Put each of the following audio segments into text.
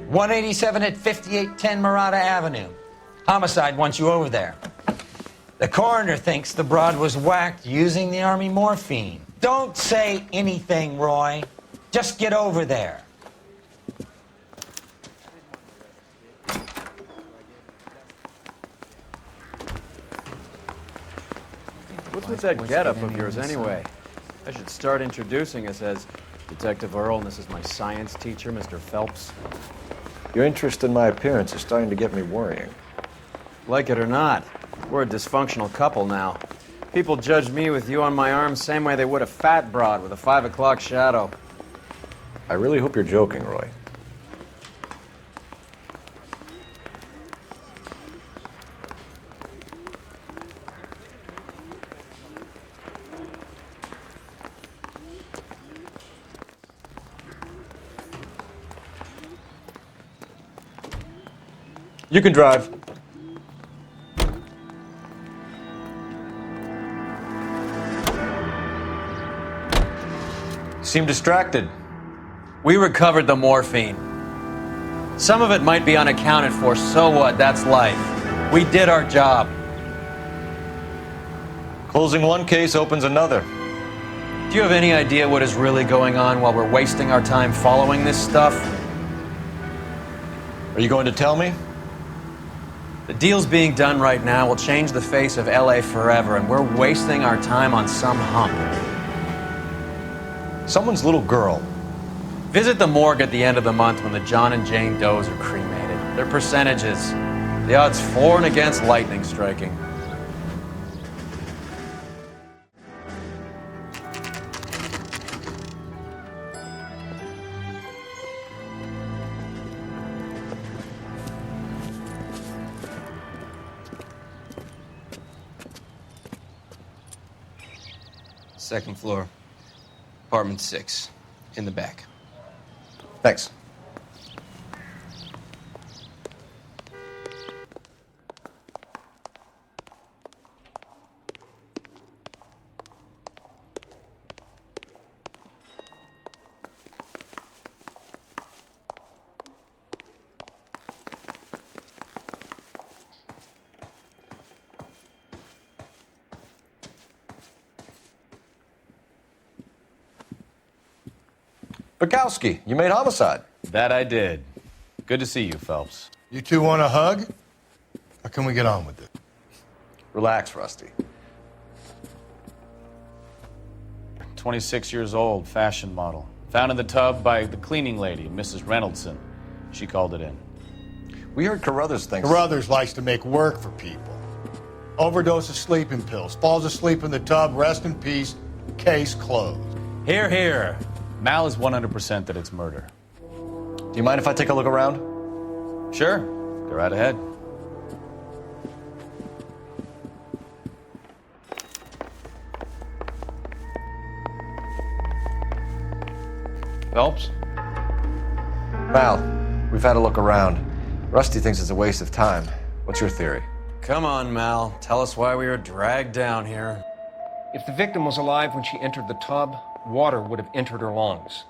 187 at 5810 Murata Avenue. Homicide wants you over there. The coroner thinks the broad was whacked using the Army morphine. Don't say anything, Roy. Just get over there. What's with that getup of yours anyway? I should start introducing us as Detective Earl, and this is my science teacher, Mr. Phelps. Your interest in my appearance is starting to get me worrying. Like it or not, we're a dysfunctional couple now. People judge me with you on my arm same way they would a fat broad with a 5 o'clock shadow. I really hope you're joking, Roy. You can drive. Seem distracted. We recovered the morphine. Some of it might be unaccounted for, so what? That's life. We did our job. Closing one case opens another. Do you have any idea what is really going on while we're wasting our time following this stuff? Are you going to tell me? The deals being done right now will change the face of LA forever, and we're wasting our time on some hump. Someone's little girl. Visit the morgue at the end of the month when the John and Jane Does are cremated. Their percentages. The odds for and against lightning striking. Second floor, apartment 6, in the back. Thanks. Bukowski, you made homicide. That I did. Good to see you, Phelps. You two want a hug? Or can we get on with it? Relax, Rusty. 26 years old, fashion model. Found in the tub by the cleaning lady, Mrs. Reynoldson. She called it in. We heard Carruthers thinks... Carruthers likes to make work for people. Overdose of sleeping pills. Falls asleep in the tub. Rest in peace. Case closed. Here, here. Mal is 100% that it's murder. Do you mind if I take a look around? Sure. Go right ahead. Phelps? Mal, we've had a look around. Rusty thinks it's a waste of time. What's your theory? Come on, Mal. Tell us why we were dragged down here. If the victim was alive when she entered the tub, water would have entered her lungs.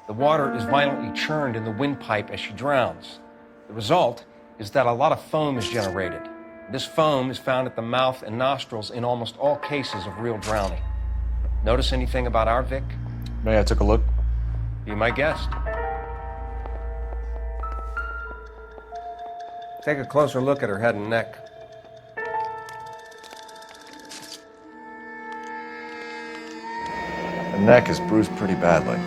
The water is violently churned in the windpipe as she drowns. The result is that a lot of foam is generated. This foam is found at the mouth and nostrils in almost all cases of real drowning. Notice anything about our Vic? May I took a look? Be my guest. Take a closer look at her head and neck. The neck is bruised pretty badly.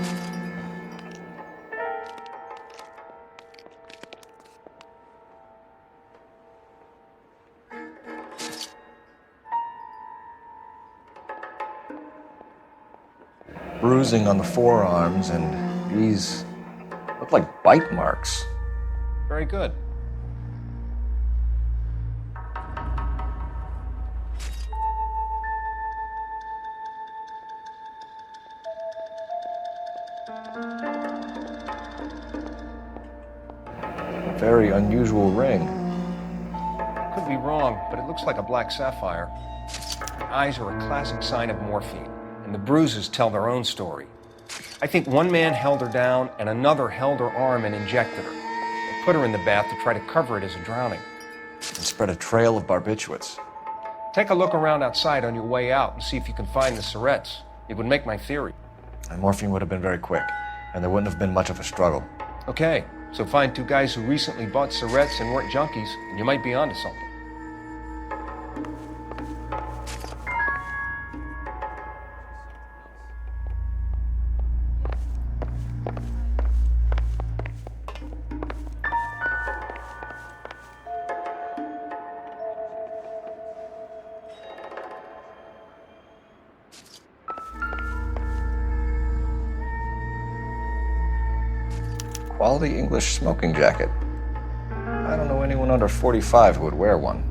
Bruising on the forearms, and these look like bite marks. Very good. A very unusual ring. Could be wrong, but it looks like a black sapphire. The eyes are a classic sign of morphine, and the bruises tell their own story. I think one man held her down and another held her arm and injected her. It put her in the bath to try to cover it as a drowning. And spread a trail of barbiturates. Take a look around outside on your way out and see if you can find the syrettes. It would make my theory. And morphine would have been very quick, and there wouldn't have been much of a struggle. Okay, so find two guys who recently bought syrettes and weren't junkies, and you might be onto something. Quality English smoking jacket. I don't know anyone under 45 who would wear one.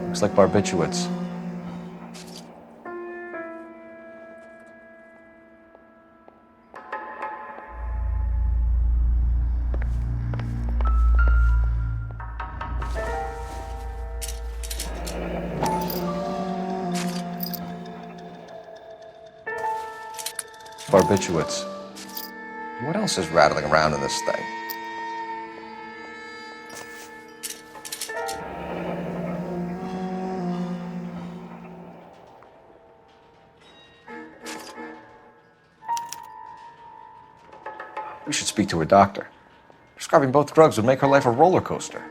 Looks like barbiturates. Barbiturates. What else is rattling around in this thing? We should speak to her doctor. Prescribing both drugs would make her life a roller coaster.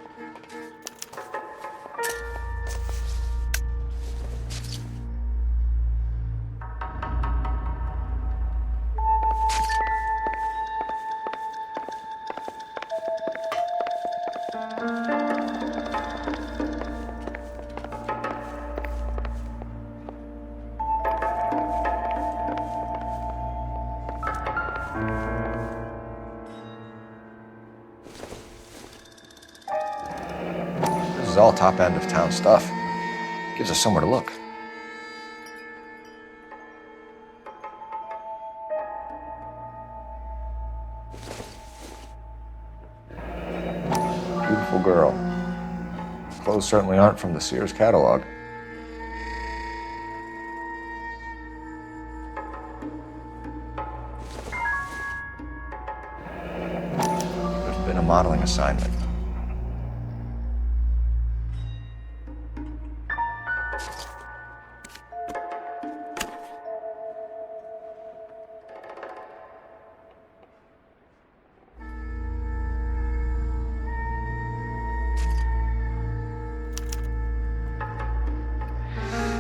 This is all top end of town stuff. Gives us somewhere to look. Beautiful girl. Clothes certainly aren't from the Sears catalog. There's been a modeling assignment.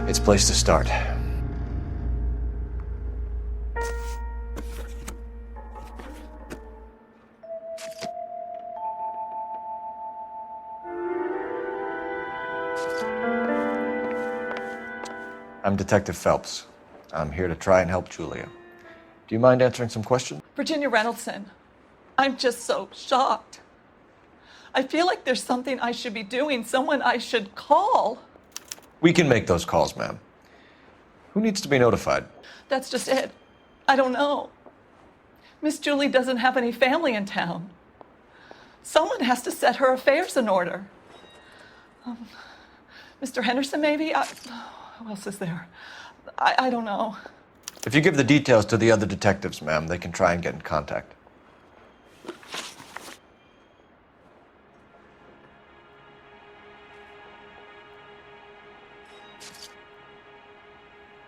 It's a place to start. I'm Detective Phelps. I'm here to try and help Julia. Do you mind answering some questions? Virginia Reynoldson, I'm just so shocked. I feel like there's something I should be doing, someone I should call. We can make those calls, ma'am. Who needs to be notified? That's just it. I don't know. Miss Julie doesn't have any family in town. Someone has to set her affairs in order. Mr. Henderson, maybe? Who else is there? I don't know. If you give the details to the other detectives, ma'am, they can try and get in contact.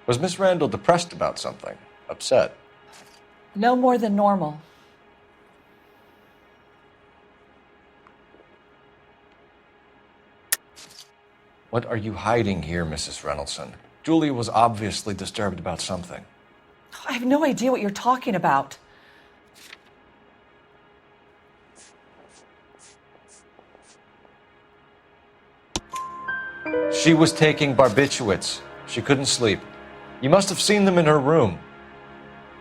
Was Miss Randall depressed about something? Upset? No more than normal. What are you hiding here, Mrs. Reynoldson? Julia was obviously disturbed about something. I have no idea what you're talking about. She was taking barbiturates. She couldn't sleep. You must have seen them in her room.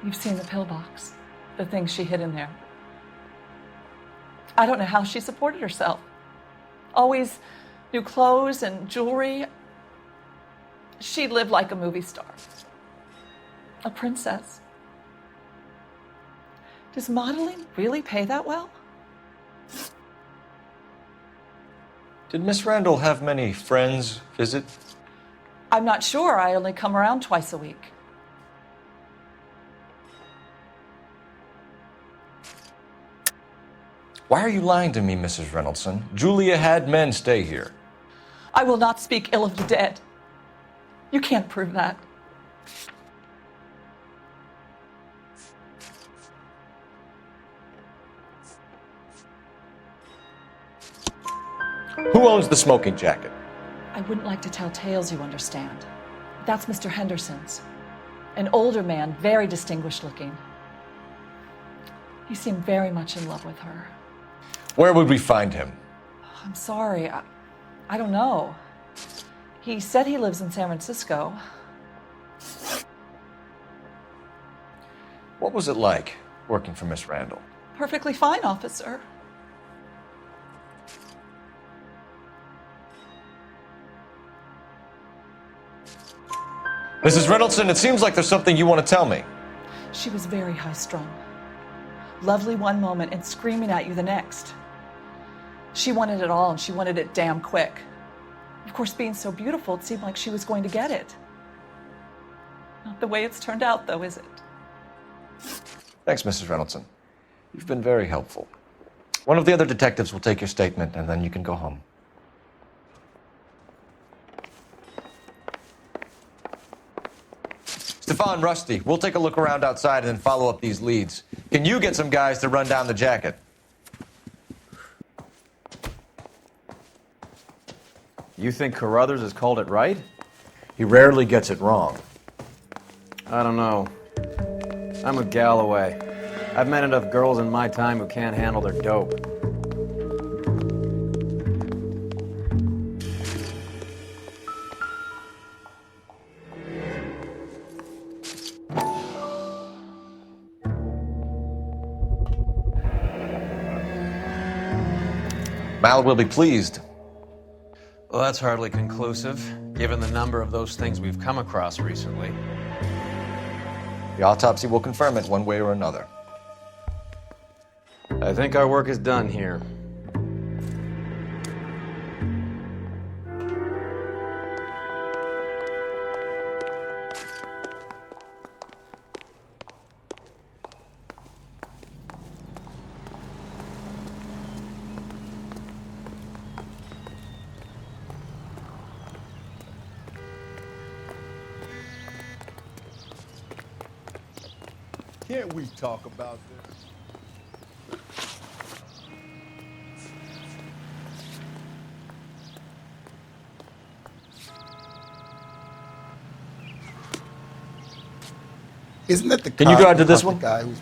You've seen the pillbox, the things she hid in there. I don't know how she supported herself. Always new clothes and jewelry. She lived like a movie star. A princess. Does modeling really pay that well? Did Miss Randall have many friends visit? I'm not sure. I only come around twice a week. Why are you lying to me, Mrs. Reynoldson? Julia had men stay here. I will not speak ill of the dead. You can't prove that. Who owns the smoking jacket? I wouldn't like to tell tales, you understand. That's Mr. Henderson's. An older man, very distinguished looking. He seemed very much in love with her. Where would we find him? I'm sorry, I don't know. He said he lives in San Francisco. What was it like working for Miss Randall? Perfectly fine, officer. Mrs. Reynoldson, it seems like there's something you want to tell me. She was very high-strung. Lovely one moment and screaming at you the next. She wanted it all, and she wanted it damn quick. Of course, being so beautiful, it seemed like she was going to get it. Not the way it's turned out, though, is it? Thanks, Mrs. Reynoldson. You've been very helpful. One of the other detectives will take your statement, and then you can go home. Stefan, Rusty, we'll take a look around outside and then follow up these leads. Can you get some guys to run down the jacket? You think Carruthers has called it right? He rarely gets it wrong. I don't know. I'm with Galloway. I've met enough girls in my time who can't handle their dope. Mal will be pleased. Well, that's hardly conclusive, given the number of those things we've come across recently. The autopsy will confirm it one way or another. I think our work is done here. Can't we talk about this? Isn't that the Can you cop go out to this the one? guy who's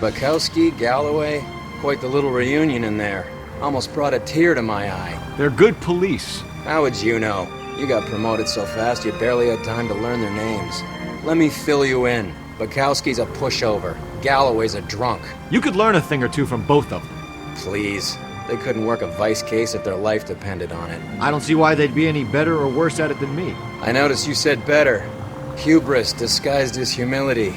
Bukowski, Galloway, quite the little reunion in there. Almost brought a tear to my eye. They're good police. How would you know? You got promoted so fast you barely had time to learn their names. Let me fill you in. Bukowski's a pushover. Galloway's a drunk. You could learn a thing or two from both of them. Please. They couldn't work a vice case if their life depended on it. I don't see why they'd be any better or worse at it than me. I noticed you said better. Hubris disguised as humility.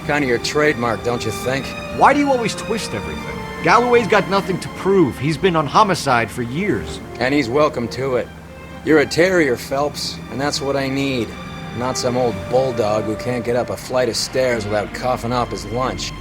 Kind of your trademark, don't you think? Why do you always twist everything? Galloway's got nothing to prove. He's been on homicide for years. And he's welcome to it. You're a terrier, Phelps, and that's what I need. Not some old bulldog who can't get up a flight of stairs without coughing up his lunch.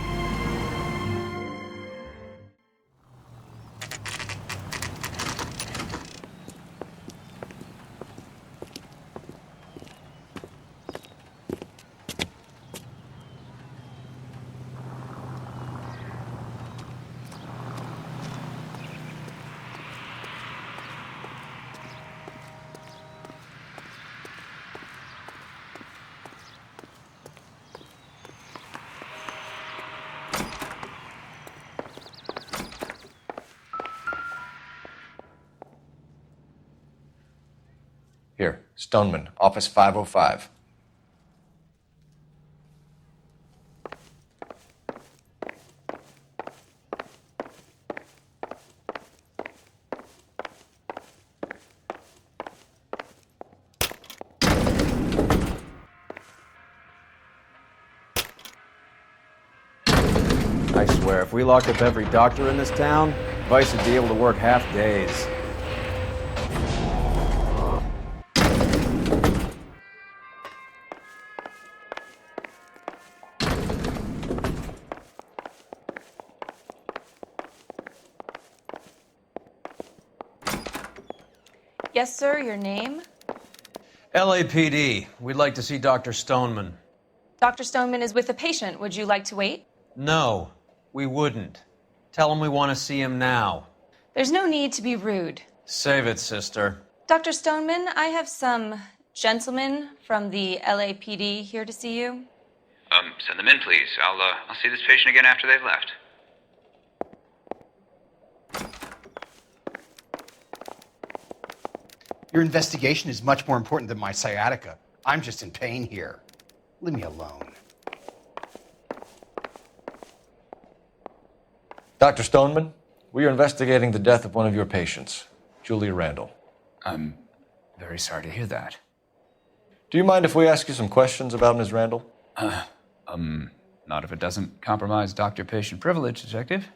Here, Stoneman, office 505. I swear, if we locked up every doctor in this town, Vice would be able to work half days. Yes, sir, your name? LAPD. We'd like to see Dr. Stoneman. Dr. Stoneman is with a patient. Would you like to wait? No, we wouldn't. Tell him we want to see him now. There's no need to be rude. Save it, sister. Dr. Stoneman, I have some gentlemen from the LAPD here to see you. Send them in, please. I'll see this patient again after they've left. Your investigation is much more important than my sciatica. I'm just in pain here. Leave me alone. Dr. Stoneman, we are investigating the death of one of your patients, Julia Randall. I'm very sorry to hear that. Do you mind if we ask you some questions about Ms. Randall? Not if it doesn't compromise doctor-patient privilege, Detective.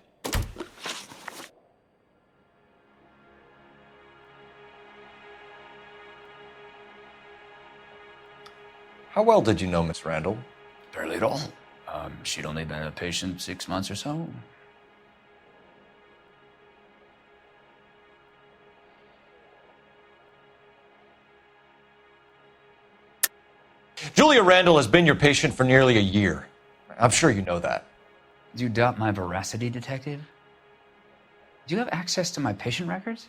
How well did you know Miss Randall? Barely at all. She'd only been a patient 6 months or so. Julia Randall has been your patient for nearly a year. I'm sure you know that. Do you doubt my veracity, Detective? Do you have access to my patient records?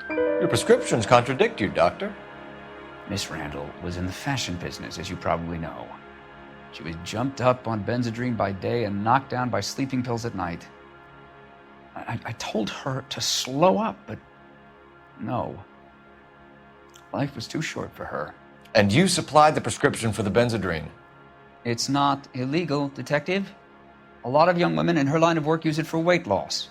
Your prescriptions contradict you, Doctor. Miss Randall was in the fashion business, as you probably know. She was jumped up on Benzedrine by day and knocked down by sleeping pills at night. I told her to slow up, but no. Life was too short for her. And you supplied the prescription for the Benzedrine. It's not illegal, Detective. A lot of young women in her line of work use it for weight loss.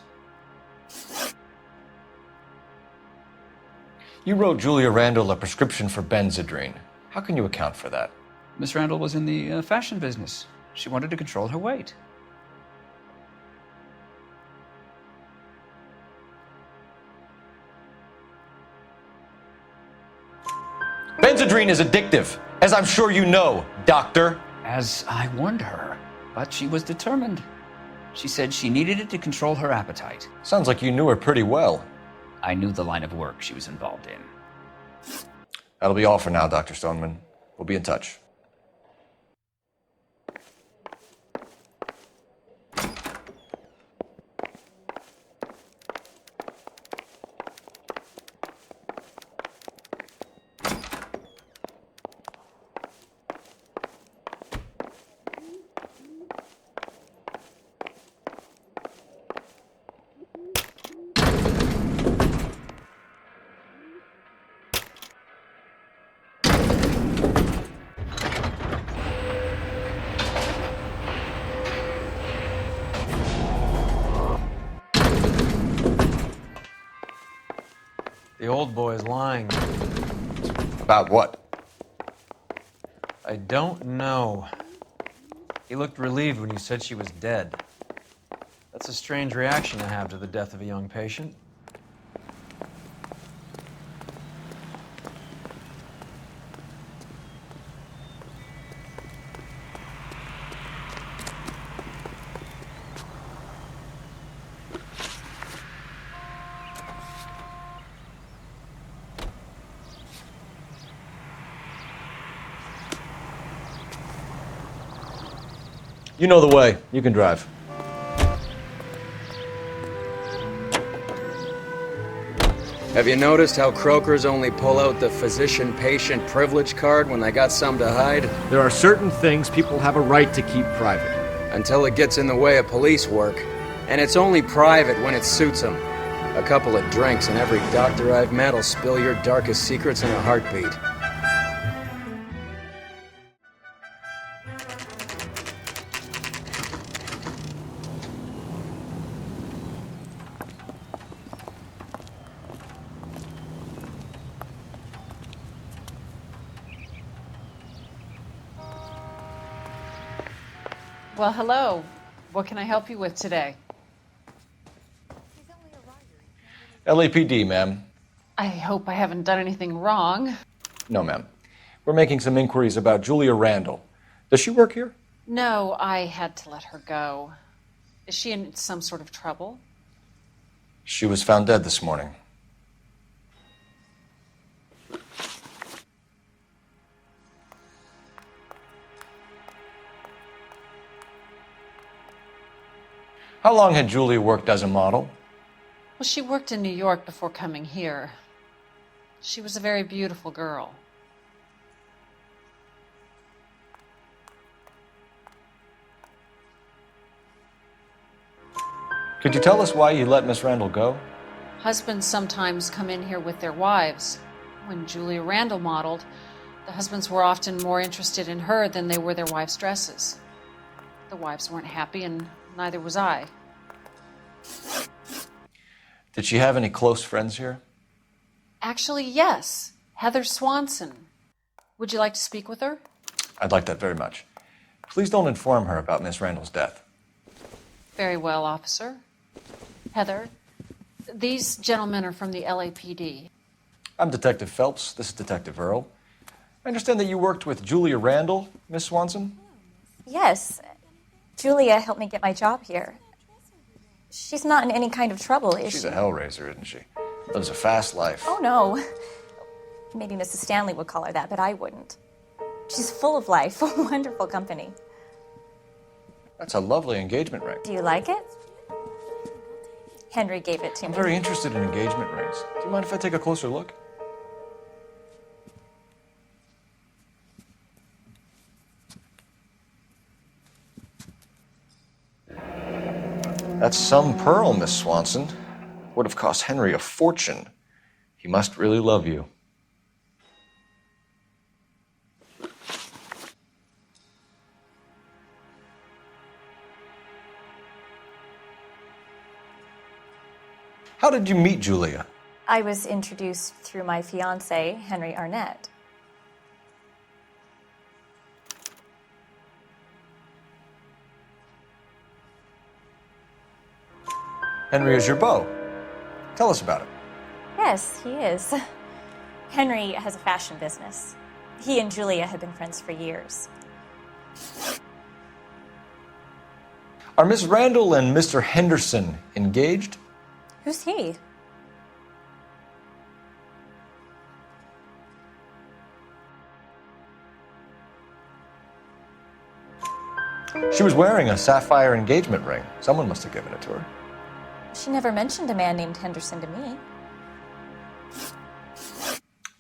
You wrote Julia Randall a prescription for Benzedrine. How can you account for that? Miss Randall was in the fashion business. She wanted to control her weight. Benzedrine is addictive, as I'm sure you know, Doctor. As I warned her, but she was determined. She said she needed it to control her appetite. Sounds like you knew her pretty well. I knew the line of work she was involved in. That'll be all for now, Dr. Stoneman. We'll be in touch. The old boy's lying. About what? I don't know. He looked relieved when you said she was dead. That's a strange reaction to have to the death of a young patient. You know the way. You can drive. Have you noticed how croakers only pull out the physician-patient privilege card when they got something to hide? There are certain things people have a right to keep private. Until it gets in the way of police work. And it's only private when it suits them. A couple of drinks and every doctor I've met will spill your darkest secrets in a heartbeat. Well, hello. What can I help you with today? LAPD, ma'am. I hope I haven't done anything wrong. No, ma'am. We're making some inquiries about Julia Randall. Does she work here? No, I had to let her go. Is she in some sort of trouble? She was found dead this morning. How long had Julia worked as a model? Well, she worked in New York before coming here. She was a very beautiful girl. Could you tell us why you let Miss Randall go? Husbands sometimes come in here with their wives. When Julia Randall modeled, the husbands were often more interested in her than they were their wives' dresses. The wives weren't happy, and neither was I. Did she have any close friends here? Actually, yes. Heather Swanson. Would you like to speak with her? I'd like that very much. Please don't inform her about Miss Randall's death. Very well, officer. Heather, these gentlemen are from the LAPD. I'm Detective Phelps. This is Detective Earl. I understand that you worked with Julia Randall, Miss Swanson? Yes. Julia helped me get my job here. She's not in any kind of trouble, is she? She's a hellraiser, isn't she? Lives a fast life. Oh, no. Maybe Mrs. Stanley would call her that, but I wouldn't. She's full of life, wonderful company. That's a lovely engagement ring. Do you like it? Henry gave it to me. I'm very interested in engagement rings. Do you mind if I take a closer look? That's some pearl, Miss Swanson. Would have cost Henry a fortune. He must really love you. How did you meet Julia? I was introduced through my fiancé, Henry Arnett. Henry is your beau. Tell us about it. Yes, he is. Henry has a fashion business. He and Julia have been friends for years. Are Miss Randall and Mr. Henderson engaged? Who's he? She was wearing a sapphire engagement ring. Someone must have given it to her. She never mentioned a man named Henderson to me.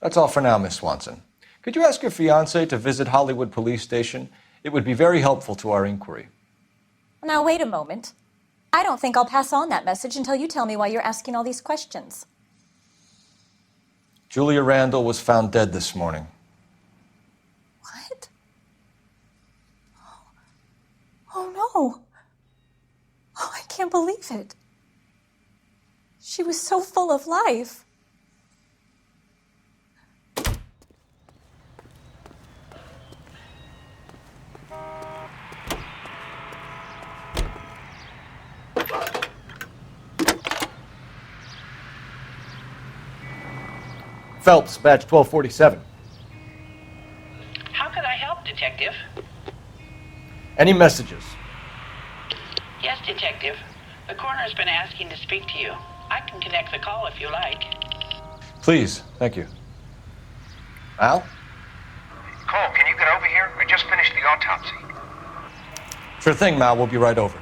That's all for now, Miss Swanson. Could you ask your fiancé to visit Hollywood Police Station? It would be very helpful to our inquiry. Now, wait a moment. I don't think I'll pass on that message until you tell me why you're asking all these questions. Julia Randall was found dead this morning. What? Oh, no. Oh, I can't believe it. She was so full of life. Phelps, badge 1247. How can I help, Detective? Any messages? Yes, Detective. The coroner's been asking to speak to you. I can connect the call if you like. Please, thank you. Al? Cole, can you get over here? I just finished the autopsy. Sure thing, Mal. We'll be right over.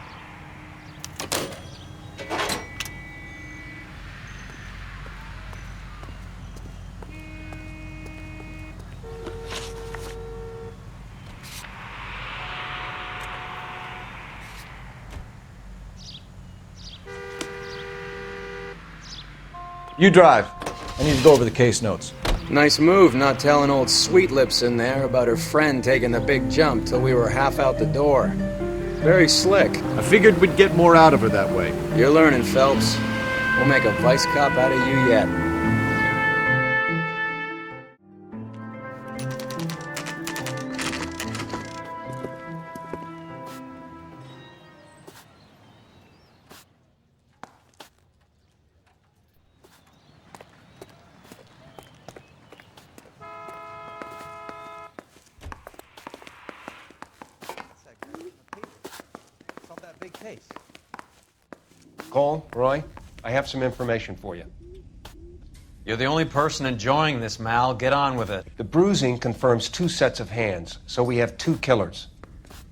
You drive. I need to go over the case notes. Nice move not telling old Sweet Lips in there about her friend taking the big jump till we were half out the door. Very slick. I figured we'd get more out of her that way. You're learning, Phelps. We'll make a vice cop out of you yet. case. Cole, Roy, I have some information for you. You're the only person enjoying this, Mal. Get on with it. The bruising confirms 2 sets of hands, so we have 2 killers.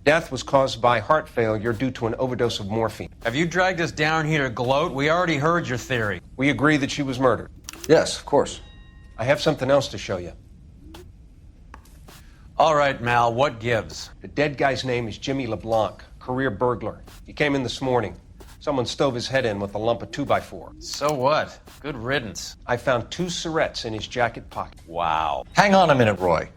Death was caused by heart failure due to an overdose of morphine. Have you dragged us down here to gloat? We already heard your theory. We agree that she was murdered. Yes, of course. I have something else to show you. All right, Mal, what gives? The dead guy's name is Jimmy LeBlanc, career burglar. He came in this morning. Someone stove his head in with a lump of 2x4. So what? Good riddance. I found 2 cigarettes in his jacket pocket. Wow. Hang on a minute, Roy.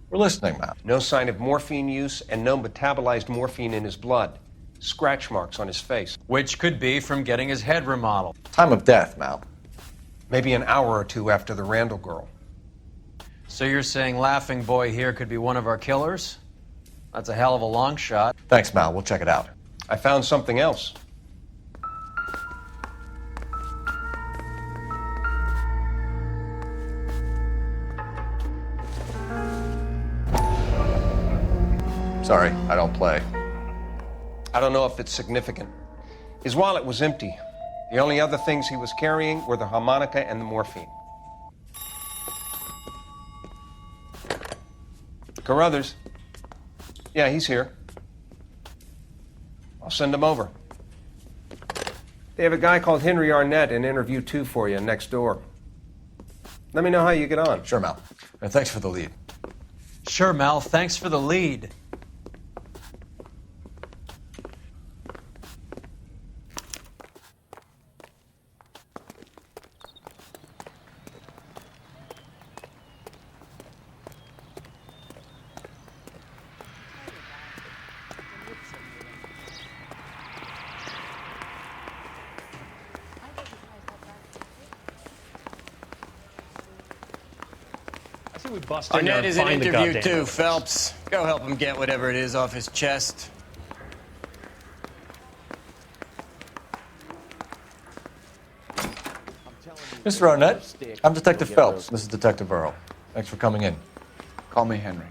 We're listening, Mal. No sign of morphine use and no metabolized morphine in his blood. Scratch marks on his face. Which could be from getting his head remodeled. Time of death, Mal. Maybe an hour or 2 after the Randall girl. So you're saying Laughing Boy here could be one of our killers? That's a hell of a long shot. Thanks, Mal. We'll check it out. I found something else. Sorry, I don't play. I don't know if it's significant. His wallet was empty. The only other things he was carrying were the harmonica and the morphine. Carruthers. Yeah, he's here. I'll send him over. They have a guy called Henry Arnett in interview 2 for you next door. Let me know how you get on. Sure, Mal. And thanks for the lead. Sure, Mal. Thanks for the lead. Arnett is in interview 2, Phelps. Go help him get whatever it is off his chest. Mr. Arnett, I'm Detective Phelps. This is Detective Earl. Thanks for coming in. Call me Henry.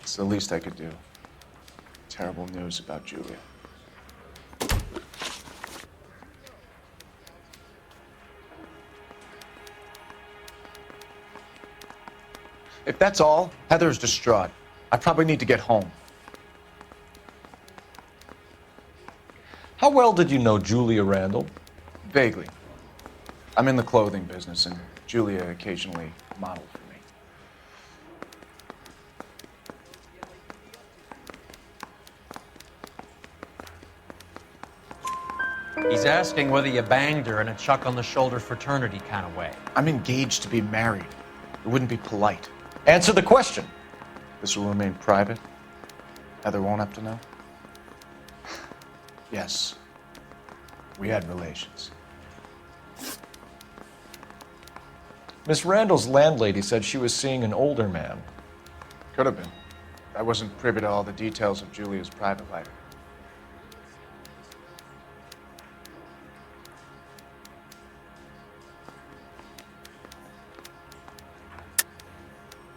It's the least I could do. Terrible news about Julia. If that's all, Heather's distraught. I probably need to get home. How well did you know Julia Randall? Vaguely. I'm in the clothing business, and Julia occasionally modeled for me. He's asking whether you banged her in a chuck-on-the-shoulder fraternity kind of way. I'm engaged to be married. It wouldn't be polite. Answer the question. This will remain private? Heather won't have to know? Yes. We had relations. Miss Randall's landlady said she was seeing an older man. Could have been. I wasn't privy to all the details of Julia's private life.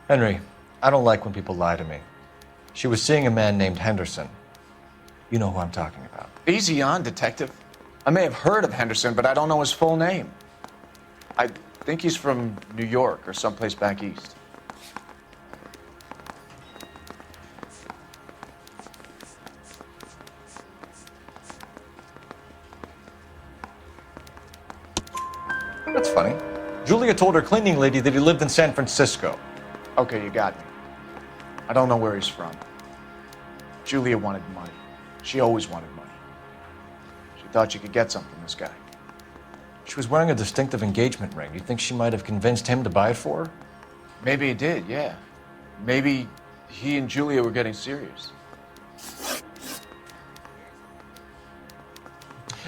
Henry, I don't like when people lie to me. She was seeing a man named Henderson. You know who I'm talking about. Easy on, Detective. I may have heard of Henderson, but I don't know his full name. I think he's from New York or someplace back east. That's funny. Julia told her cleaning lady that he lived in San Francisco. Okay, you got me. I don't know where he's from. Julia wanted money. She always wanted money. She thought she could get some from this guy. She was wearing a distinctive engagement ring. You think she might have convinced him to buy it for her? Maybe he did, yeah. Maybe he and Julia were getting serious.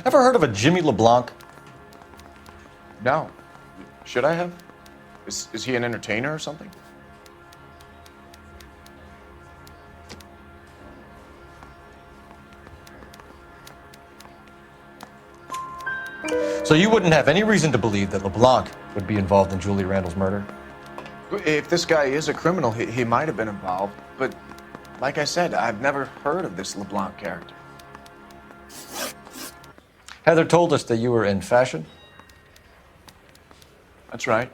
Ever heard of a Jimmy LeBlanc? No. Should I have? Is he an entertainer or something? So you wouldn't have any reason to believe that LeBlanc would be involved in Julia Randall's murder? If this guy is a criminal, he might have been involved. But like I said, I've never heard of this LeBlanc character. Heather told us that you were in fashion. That's right.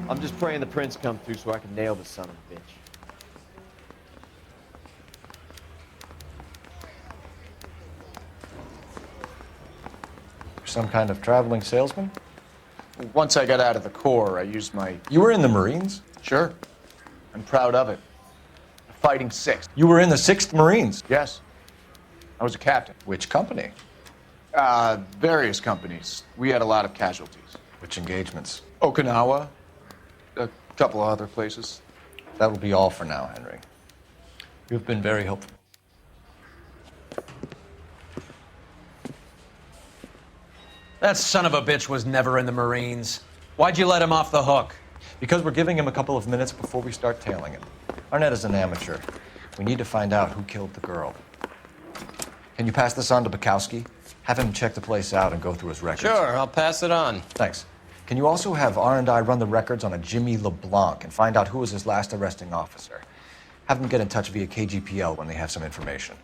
I'm just praying the prints come through so I can nail the son of a bitch. You're some kind of traveling salesman? Once I got out of the Corps, I used my... You were in the Marines? Sure. I'm proud of it. A fighting 6th. You were in the 6th Marines? Yes. I was a captain. Which company? Various companies. We had a lot of casualties. Which engagements? Okinawa. A couple of other places. That will be all for now, Henry. You've been very helpful. That son of a bitch was never in the Marines. Why'd you let him off the hook? Because we're giving him a couple of minutes before we start tailing him. Arnett is an amateur. We need to find out who killed the girl. Can you pass this on to Bukowski? Have him check the place out and go through his records. Sure, I'll pass it on. Thanks. Can you also have R&I run the records on a Jimmy LeBlanc and find out who was his last arresting officer? Have them get in touch via KGPL when they have some information.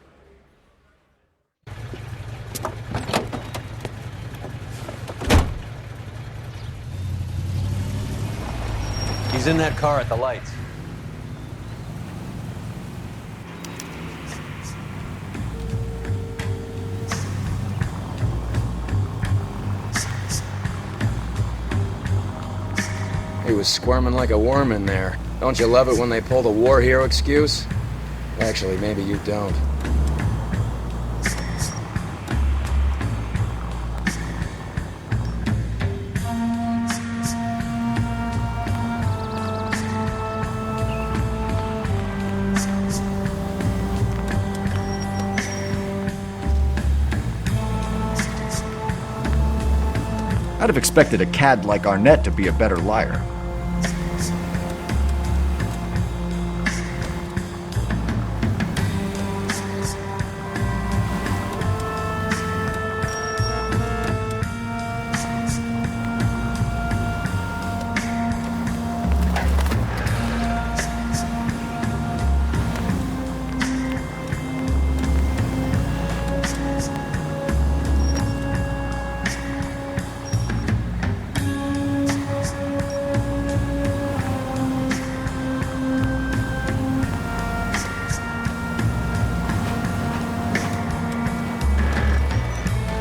He's in that car at the lights. He was squirming like a worm in there. Don't you love it when they pull the war hero excuse? Actually, maybe you don't. I'd have expected a cad like Arnett to be a better liar.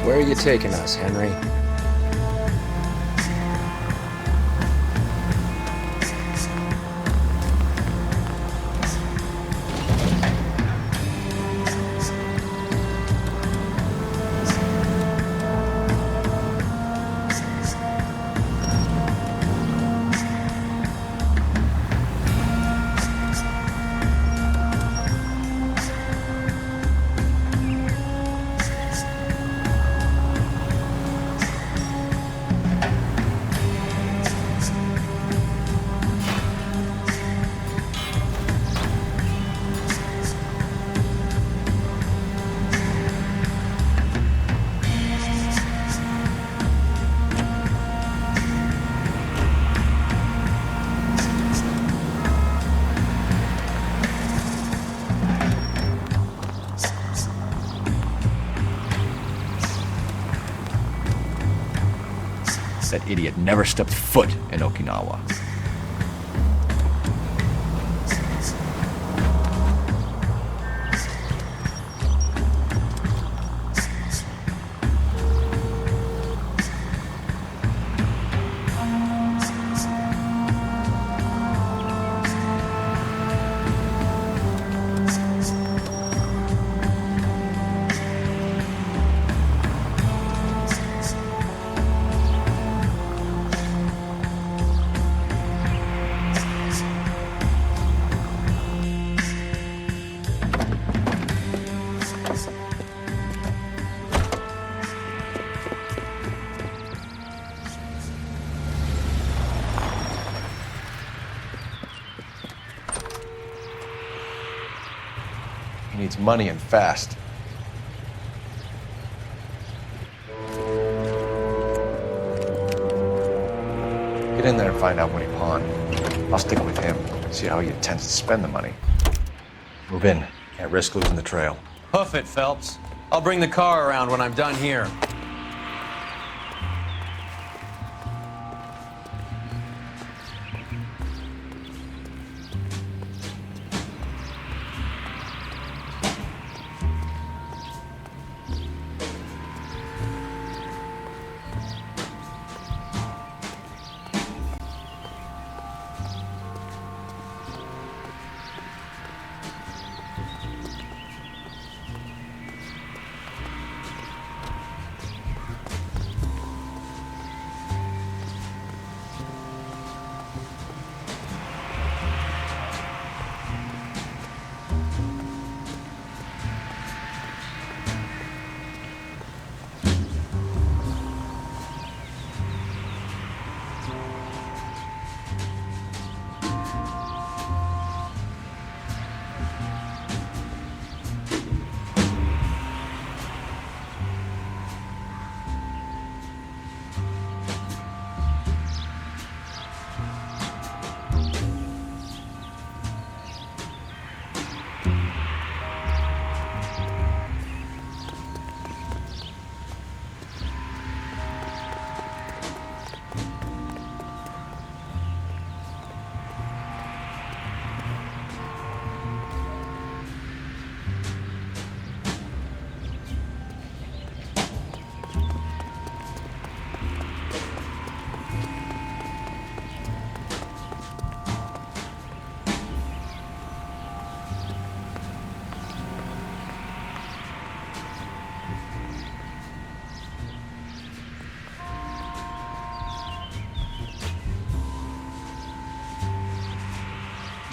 Where are you taking us, Henry? That idiot never stepped foot in Okinawa. He needs money and fast. Get in there and find out what he pawned. I'll stick with him, see how he intends to spend the money. Move in. Can't risk losing the trail. Hoof it, Phelps. I'll bring the car around when I'm done here.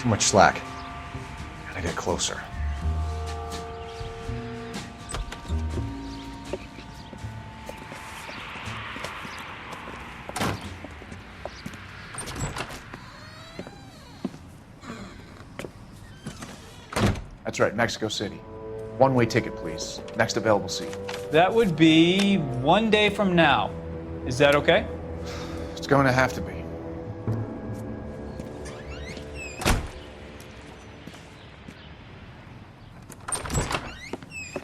Too much slack. Gotta get closer. That's right, Mexico City. One-way ticket, please. Next available seat. That would be 1 day from now. Is that okay? It's going to have to be.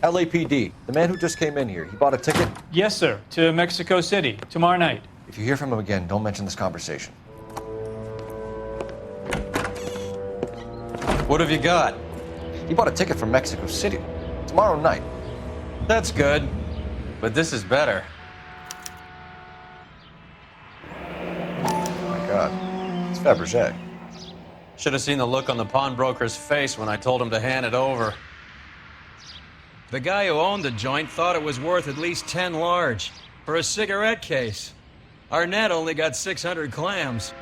LAPD, the man who just came in here, he bought a ticket? Yes, sir. To Mexico City, tomorrow night. If you hear from him again, don't mention this conversation. What have you got? He bought a ticket from Mexico City. Tomorrow night. That's good. But this is better. Oh my God. It's Fabergé. Should have seen the look on the pawnbroker's face when I told him to hand it over. The guy who owned the joint thought it was worth at least 10 large for a cigarette case. Arnett only got 600 clams.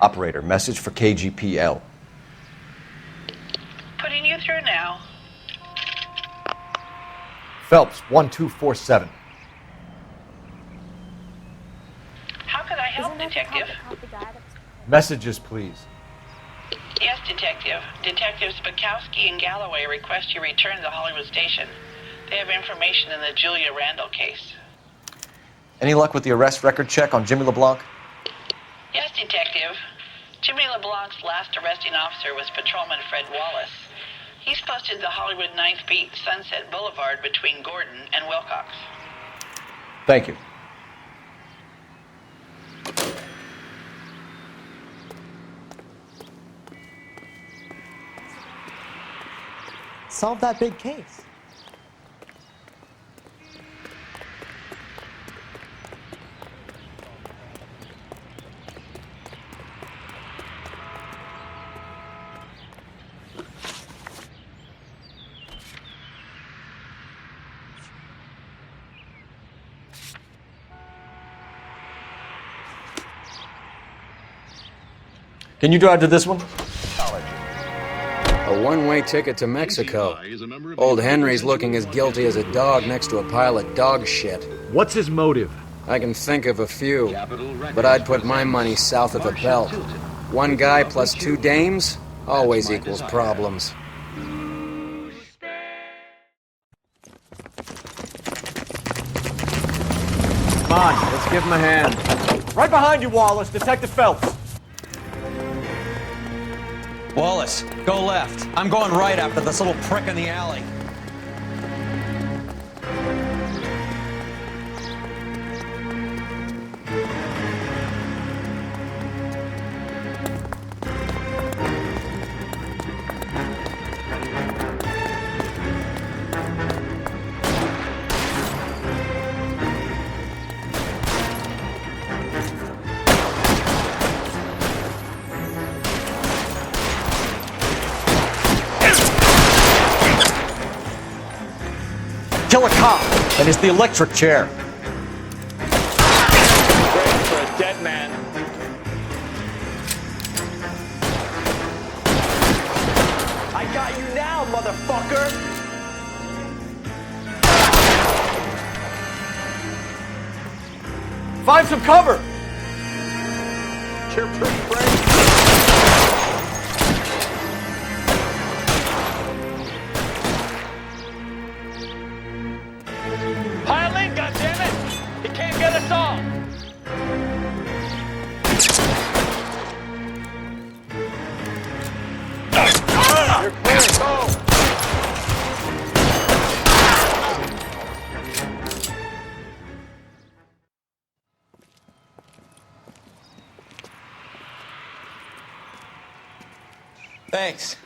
Operator, message for KGPL. Putting you through now. Phelps, 1247. How could I help, Detective? Messages, please. Yes, Detective. Detectives Bukowski and Galloway request you return to the Hollywood station. They have information in the Julia Randall case. Any luck with the arrest record check on Jimmy LeBlanc? Yes, Detective. Jimmy LeBlanc's last arresting officer was Patrolman Fred Wallace. He's posted to Hollywood 9th Beat, Sunset Boulevard between Gordon and Wilcox. Thank you. Solve that big case. Can you drive to this one? A one-way ticket to Mexico. Old Henry's looking as guilty as a dog next to a pile of dog shit. What's his motive? I can think of a few, but I'd put my money south of the belt. One guy plus two dames always equals problems. Come on, let's give him a hand. Right behind you, Wallace. Detective Phelps. Wallace, go left. I'm going right after this little prick in the alley. Kill a cop, and it's the electric chair. Great for a dead man. I got you now, motherfucker! Find some cover! You're pretty brave. Pile in, goddammit! He can't get us all! You're clear, go! Thanks.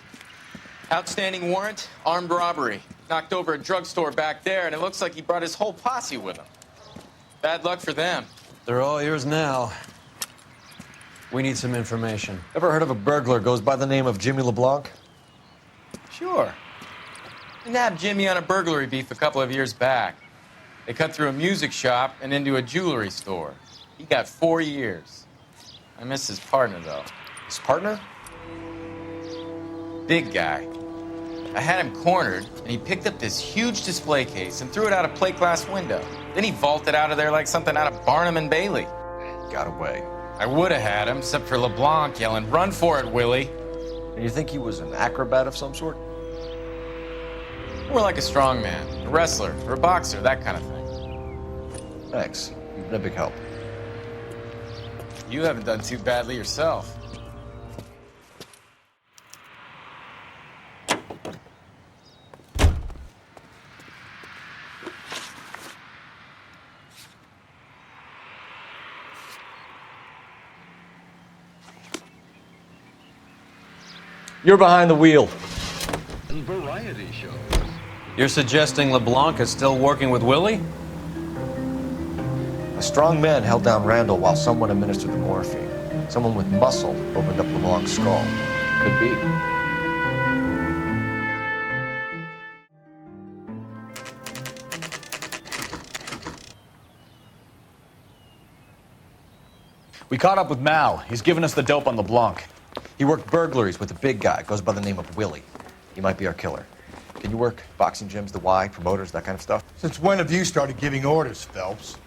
Outstanding warrant, armed robbery. Knocked over a drugstore back there, and it looks like he brought his whole posse with him. Bad luck for them. They're all yours now. We need some information. Ever heard of a burglar goes by the name of Jimmy LeBlanc? Sure. I nabbed Jimmy on a burglary beef a couple of years back. They cut through a music shop and into a jewelry store. He got 4 years. I miss his partner, though. His partner? Big guy. I had him cornered, and he picked up this huge display case and threw it out a plate glass window. Then he vaulted out of there like something out of Barnum and Bailey. Got away. I would have had him, except for LeBlanc yelling, "Run for it, Willie!" And you think he was an acrobat of some sort? More like a strongman, a wrestler, or a boxer, that kind of thing. Thanks. You've been a big help. You haven't done too badly yourself. You're behind the wheel. Variety shows. You're suggesting LeBlanc is still working with Willie? A strong man held down Randall while someone administered the morphine. Someone with muscle opened up LeBlanc's skull. Could be. We caught up with Mal. He's given us the dope on LeBlanc. He worked burglaries with a big guy. Goes by the name of Willie. He might be our killer. Can you work boxing gyms, the Y, promoters, that kind of stuff? Since when have you started giving orders, Phelps?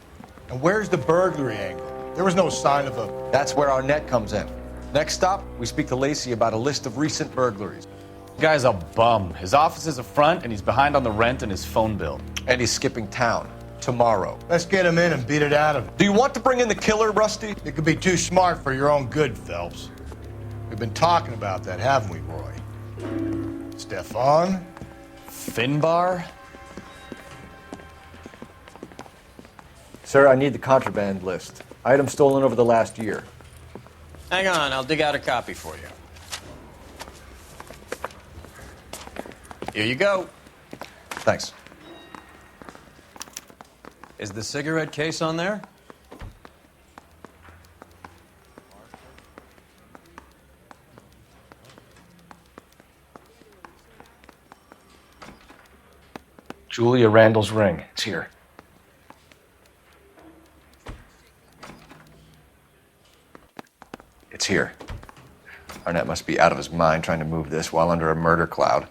And where's the burglary angle? There was no sign of a... That's where our net comes in. Next stop, we speak to Lacey about a list of recent burglaries. The guy's a bum. His office is a front, and he's behind on the rent and his phone bill. And he's skipping town. Tomorrow. Let's get him in and beat it out of him. Do you want to bring in the killer, Rusty? It could be too smart for your own good, Phelps. We've been talking about that, haven't we, Roy? Stefan? Finbar? Sir, I need the contraband list. Items stolen over the last year. Hang on, I'll dig out a copy for you. Here you go. Thanks. Is the cigarette case on there? Julia Randall's ring. It's here. It's here. Arnett must be out of his mind trying to move this while under a murder cloud.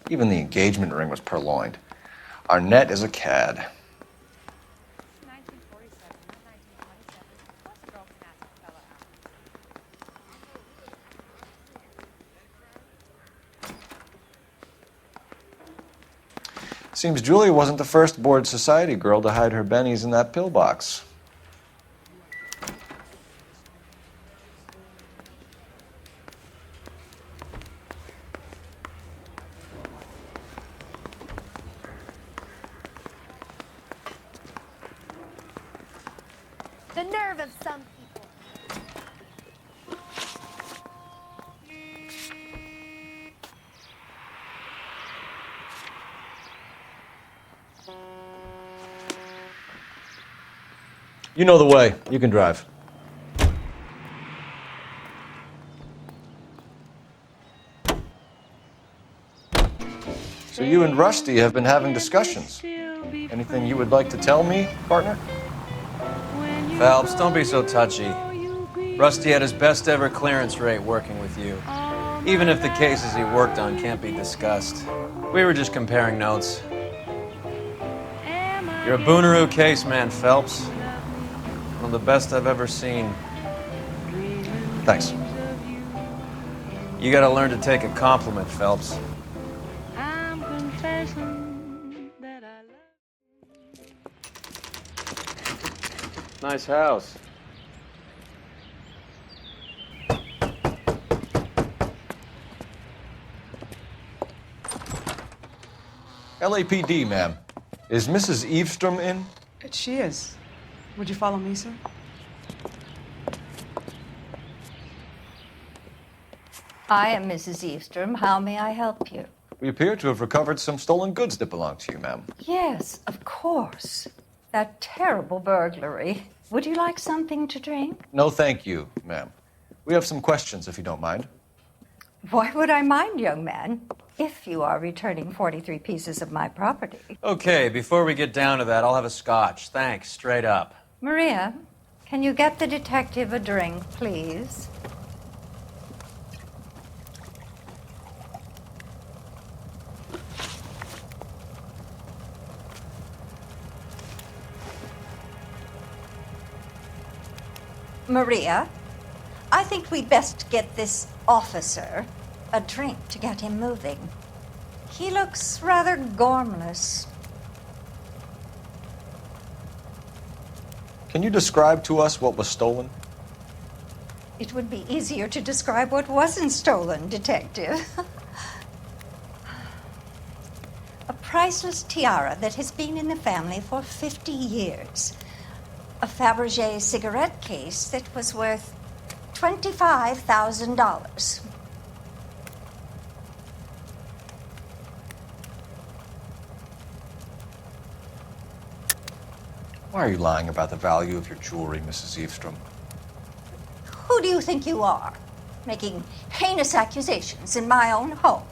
Even the engagement ring was purloined. Arnett is a cad. Seems Julia wasn't the first bored society girl to hide her bennies in that pillbox. The nerve of some people. You know the way. You can drive. So you and Rusty have been having discussions. Anything you would like to tell me, partner? Phelps, don't be so touchy. Rusty had his best ever clearance rate working with you. Even if the cases he worked on can't be discussed. We were just comparing notes. You're a Booneroo case man, Phelps. One of the best I've ever seen. Thanks. You gotta learn to take a compliment, Phelps. Nice house. LAPD, ma'am. Is Mrs. Eavestrom in? She is. Would you follow me, sir? I am Mrs. Eavestrom. How may I help you? We appear to have recovered some stolen goods that belong to you, ma'am. Yes, of course. That terrible burglary. Would you like something to drink? No, thank you, ma'am. We have some questions, if you don't mind. Why would I mind, young man, if you are returning 43 pieces of my property? Okay, before we get down to that, I'll have a scotch. Thanks, straight up. Maria, can you get the detective a drink, please? Maria, I think we'd best get this officer a drink to get him moving. He looks rather gormless. Can you describe to us what was stolen? It would be easier to describe what wasn't stolen, Detective. A priceless tiara that has been in the family for 50 years. A Fabergé cigarette case that was worth $25,000. Why are you lying about the value of your jewelry, Mrs. Eavestrom? Who do you think you are, making heinous accusations in my own home?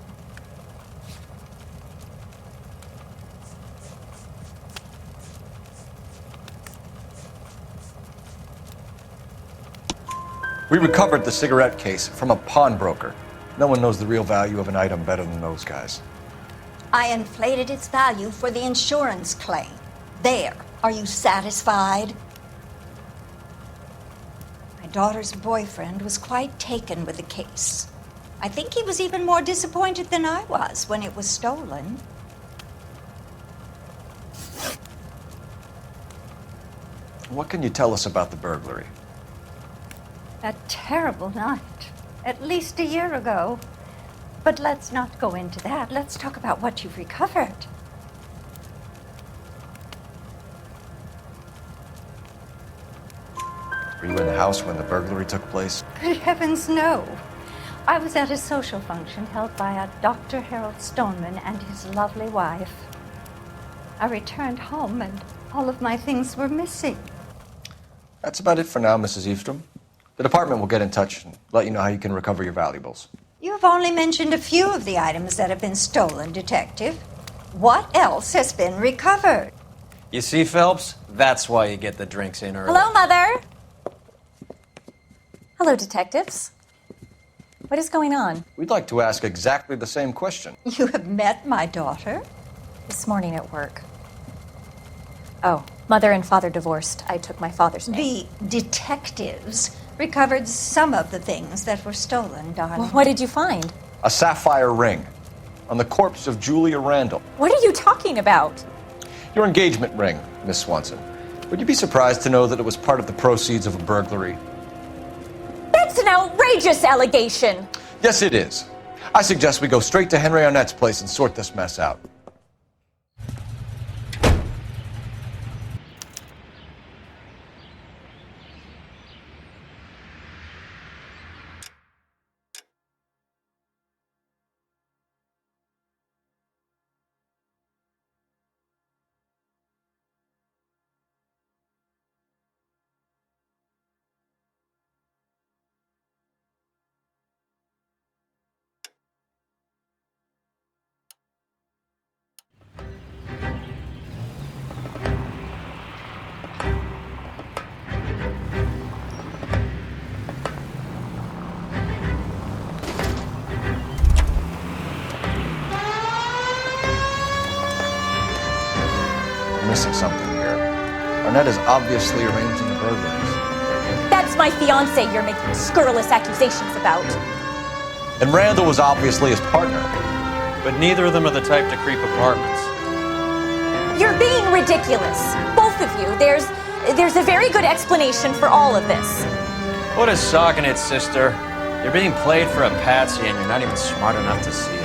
We recovered the cigarette case from a pawnbroker. No one knows the real value of an item better than those guys. I inflated its value for the insurance claim. There. Are you satisfied? My daughter's boyfriend was quite taken with the case. I think he was even more disappointed than I was when it was stolen. What can you tell us about the burglary? That terrible night, at least a year ago. But let's not go into that. Let's talk about what you've recovered. Were you in the house when the burglary took place? Good heavens, no. I was at a social function held by a Dr. Harold Stoneman and his lovely wife. I returned home and all of my things were missing. That's about it for now, Mrs. Eavestrom. The department will get in touch and let you know how you can recover your valuables. You've only mentioned a few of the items that have been stolen, Detective. What else has been recovered? You see, Phelps? That's why you get the drinks in early. Hello, Mother. Hello, detectives. What is going on? We'd like to ask exactly the same question. You have met my daughter? This morning at work. Oh, mother and father divorced. I took my father's name. The detectives recovered some of the things that were stolen, darling. Well, what did you find? A sapphire ring on the corpse of Julia Randall. What are you talking about? Your engagement ring, Miss Swanson. Would you be surprised to know that it was part of the proceeds of a burglary? That's an outrageous allegation! Yes, it is. I suggest we go straight to Henry Arnett's place and sort this mess out. Missing something here. Arnett is obviously arranging the burglaries. That's my fiancé you're making scurrilous accusations about. And Randall was obviously his partner. But neither of them are the type to creep apartments. You're being ridiculous. Both of you. There's a very good explanation for all of this. What is socking it, sister? You're being played for a patsy and you're not even smart enough to see it.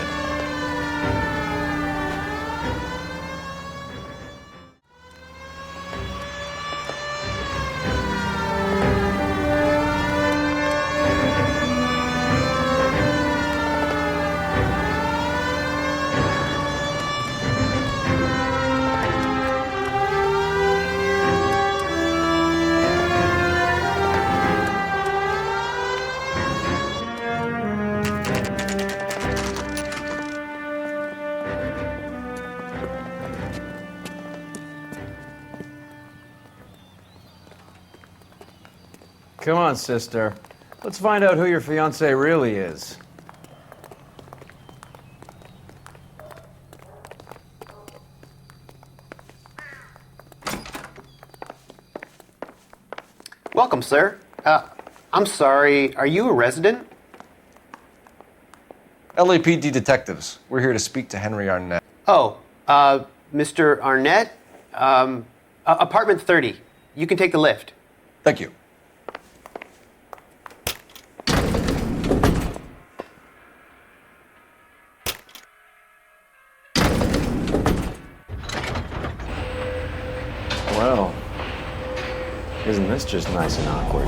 Come on, sister. Let's find out who your fiancé really is. Welcome, sir. I'm sorry, are you a resident? LAPD detectives. We're here to speak to Henry Arnett. Oh, Mr. Arnett? Apartment 30. You can take the lift. Thank you. Well, isn't this just nice and awkward?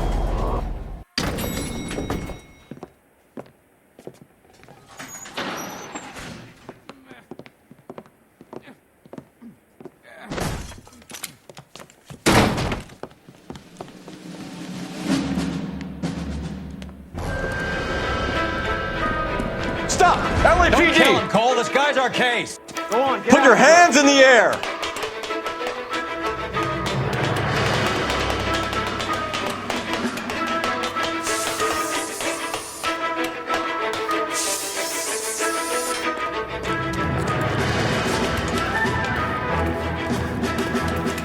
Stop! LAPD! Don't kill him, Cole. This guy's our case. Go on, get Put your hands in the air!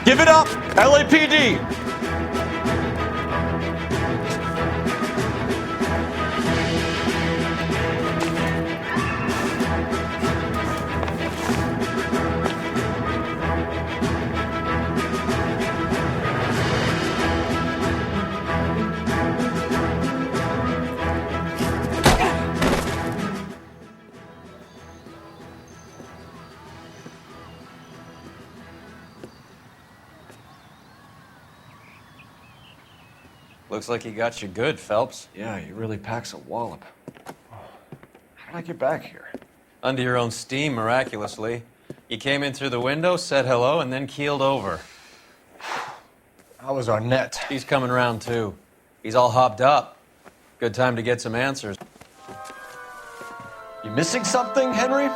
Give it up, LAPD! Looks like he got you good, Phelps. Yeah, he really packs a wallop. How did I get back here? Under your own steam, miraculously. You came in through the window, said hello, and then keeled over. How was Arnett? He's coming round, too. He's all hopped up. Good time to get some answers. You missing something, Henry?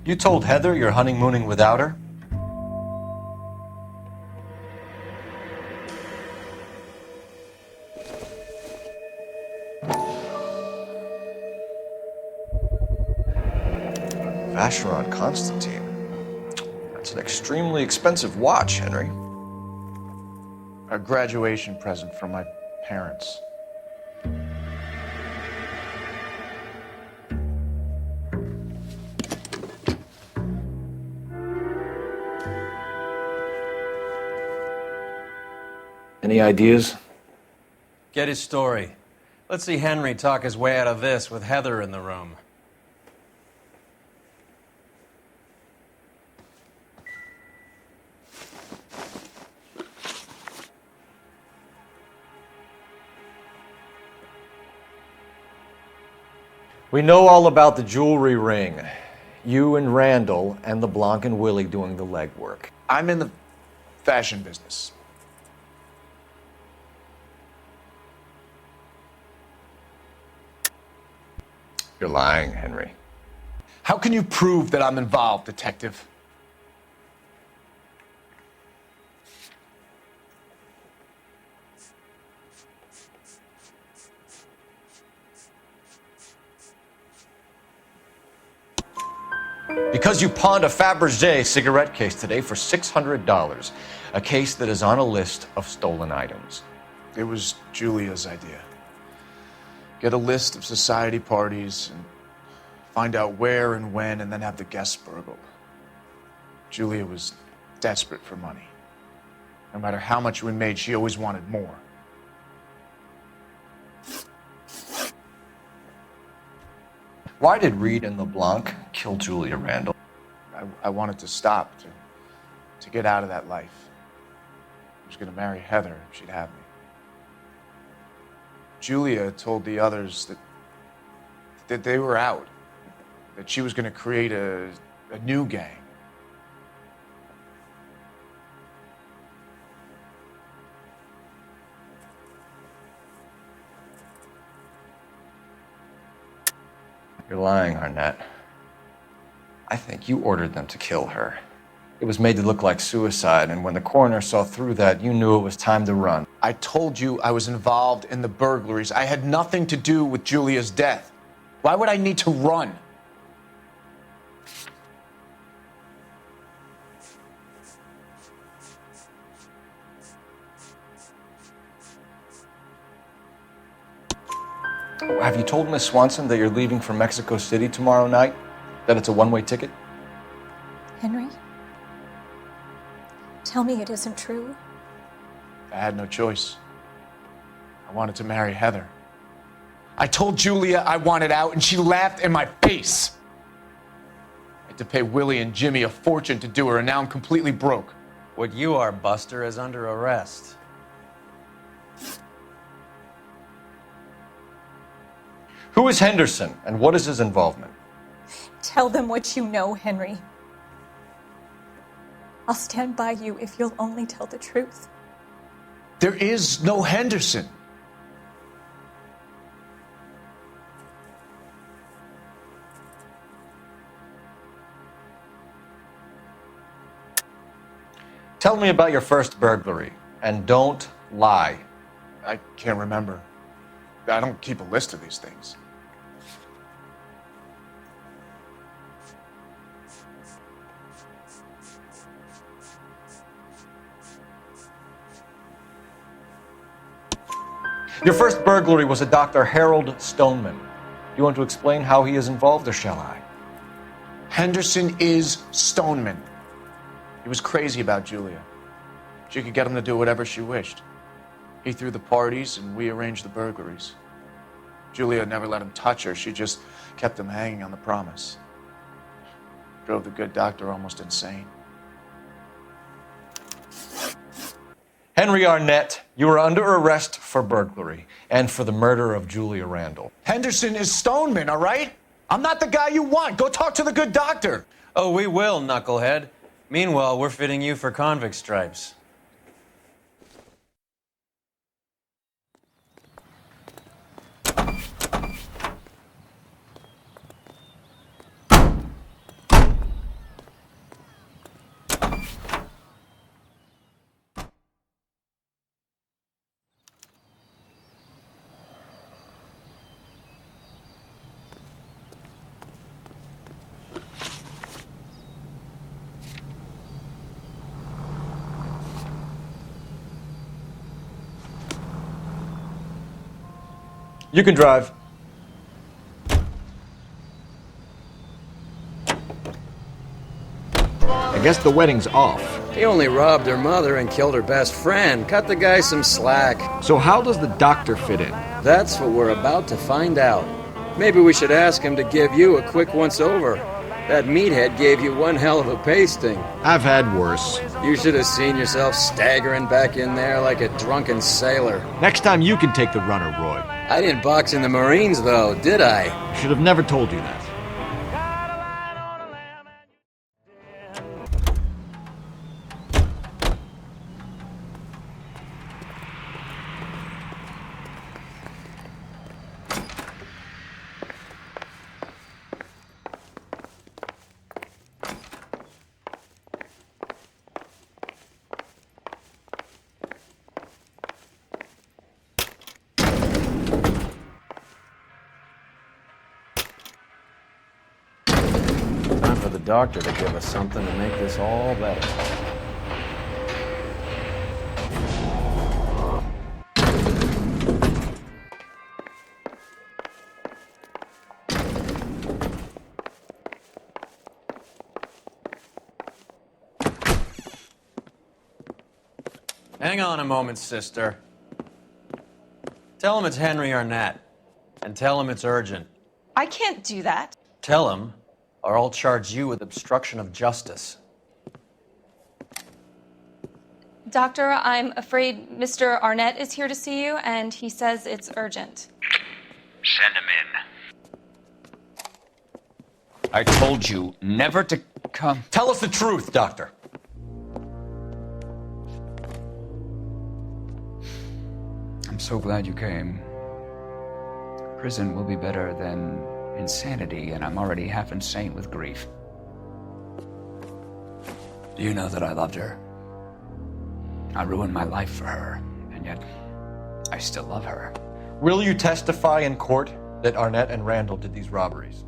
You told Heather you're honeymooning without her? Vacheron Constantine. That's an extremely expensive watch, Henry. A graduation present from my parents. Any ideas? Get his story. Let's see Henry talk his way out of this with Heather in the room. We know all about the jewelry ring. You and Randall and LeBlanc and Willie doing the legwork. I'm in the fashion business. You're lying, Henry. How can you prove that I'm involved, detective? Because you pawned a Fabergé cigarette case today for $600. A case that is on a list of stolen items. It was Julia's idea. Get a list of society parties and find out where and when, and then have the guests burgled. Julia was desperate for money. No matter how much we made, she always wanted more. Why did Reed and LeBlanc kill Julia Randall? I wanted to stop, to get out of that life. I was going to marry Heather if she'd have me. Julia told the others that they were out, that she was going to create a new gang. You're lying, Arnett. I think you ordered them to kill her. It was made to look like suicide, and when the coroner saw through that, you knew it was time to run. I told you I was involved in the burglaries. I had nothing to do with Julia's death. Why would I need to run? Have you told Miss Swanson that you're leaving for Mexico City tomorrow night? That it's a one-way ticket? Henry? Tell me it isn't true. I had no choice. I wanted to marry Heather. I told Julia I wanted out, and she laughed in my face. I had to pay Willie and Jimmy a fortune to do her, and now I'm completely broke. What you are, Buster, is under arrest. Who is Henderson, and what is his involvement? Tell them what you know, Henry. I'll stand by you if you'll only tell the truth. There is no Henderson. Tell me about your first burglary, and don't lie. I can't remember. I don't keep a list of these things. Your first burglary was a Dr. Harold Stoneman. Do you want to explain how he is involved, or shall I? Henderson is Stoneman. He was crazy about Julia. She could get him to do whatever she wished. He threw the parties, and we arranged the burglaries. Julia never let him touch her. She just kept him hanging on the promise. Drove the good doctor almost insane. Henry Arnett, you are under arrest for burglary and for the murder of Julia Randall. Henderson is Stoneman, all right? I'm not the guy you want. Go talk to the good doctor. Oh, we will, knucklehead. Meanwhile, we're fitting you for convict stripes. You can drive. I guess the wedding's off. He only robbed her mother and killed her best friend. Cut the guy some slack. So how does the doctor fit in? That's what we're about to find out. Maybe we should ask him to give you a quick once-over. That meathead gave you one hell of a pasting. I've had worse. You should have seen yourself staggering back in there like a drunken sailor. Next time you can take the runner, Roy. I didn't box in the Marines, though, did I? Should have never told you that. Time for the doctor to give us something to make this all better. Hang on a moment, sister. Tell him it's Henry Arnett, and tell him it's urgent. I can't do that. Tell him, or I'll charge you with obstruction of justice. Doctor, I'm afraid Mr. Arnett is here to see you, and he says it's urgent. Send him in. I told you never to come. Tell us the truth, Doctor. I'm so glad you came. Prison will be better than insanity, and I'm already half insane with grief. Do you know that I loved her? I ruined my life for her, and yet I still love her. Will you testify in court that Arnett and Randall did these robberies?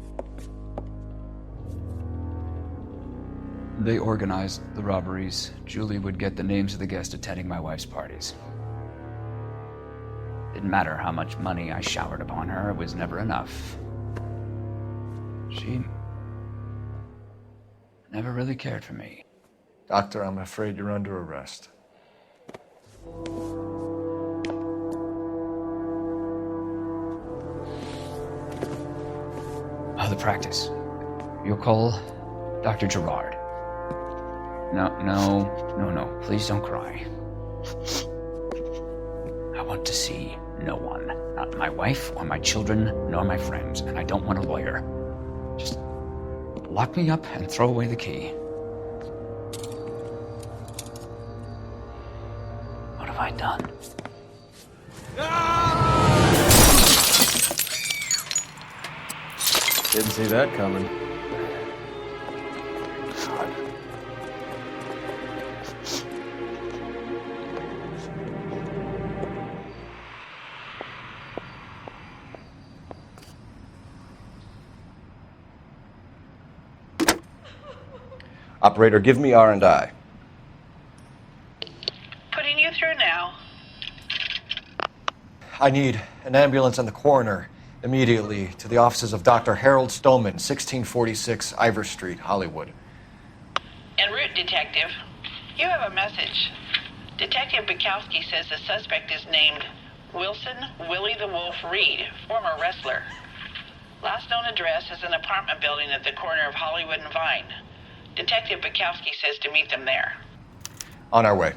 They organized the robberies. Julie would get the names of the guests attending my wife's parties. Didn't matter how much money I showered upon her, it was never enough. She never really cared for me. Doctor, I'm afraid you're under arrest. Oh, the practice. You'll call Dr. Gerard. No. Please don't cry. I want to see no one. Not my wife or my children, nor my friends. And I don't want a lawyer. Just lock me up and throw away the key. What have I done? Didn't see that coming. Operator, give me R&I. Putting you through now. I need an ambulance and the coroner immediately to the offices of Dr. Harold Stoneman, 1646 Ivor Street, Hollywood. En route, Detective. You have a message. Detective Bukowski says the suspect is named Wilson Willie the Wolf Reed, former wrestler. Last known address is an apartment building at the corner of Hollywood and Vine. Detective Bukowski says to meet them there. On our way.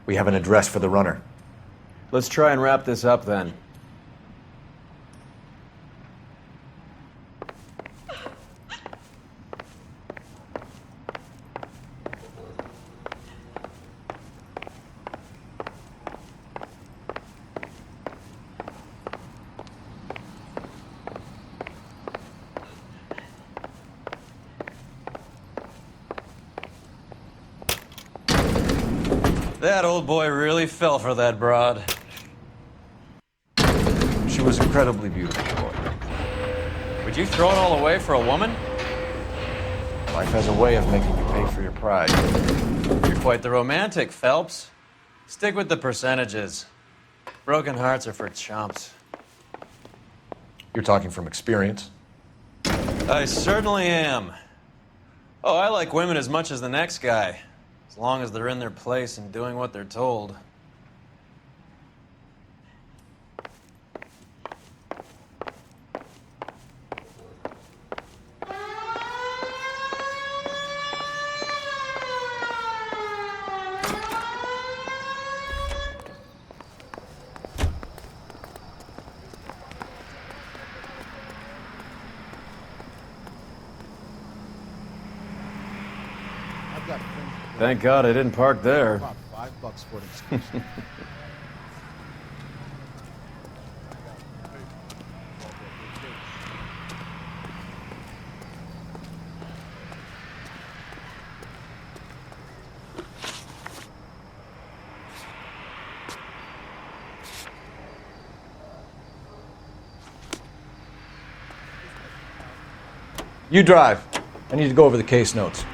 We have an address for the runner. Let's try and wrap this up then. That old boy really fell for that broad. She was incredibly beautiful. Would you throw it all away for a woman? Life has a way of making you pay for your pride. You're quite the romantic, Phelps. Stick with the percentages. Broken hearts are for chumps. You're talking from experience? I certainly am. Oh, I like women as much as the next guy. As long as they're in their place and doing what they're told. Thank God I didn't park there. About $5 for an excursion. You drive. I need to go over the case notes.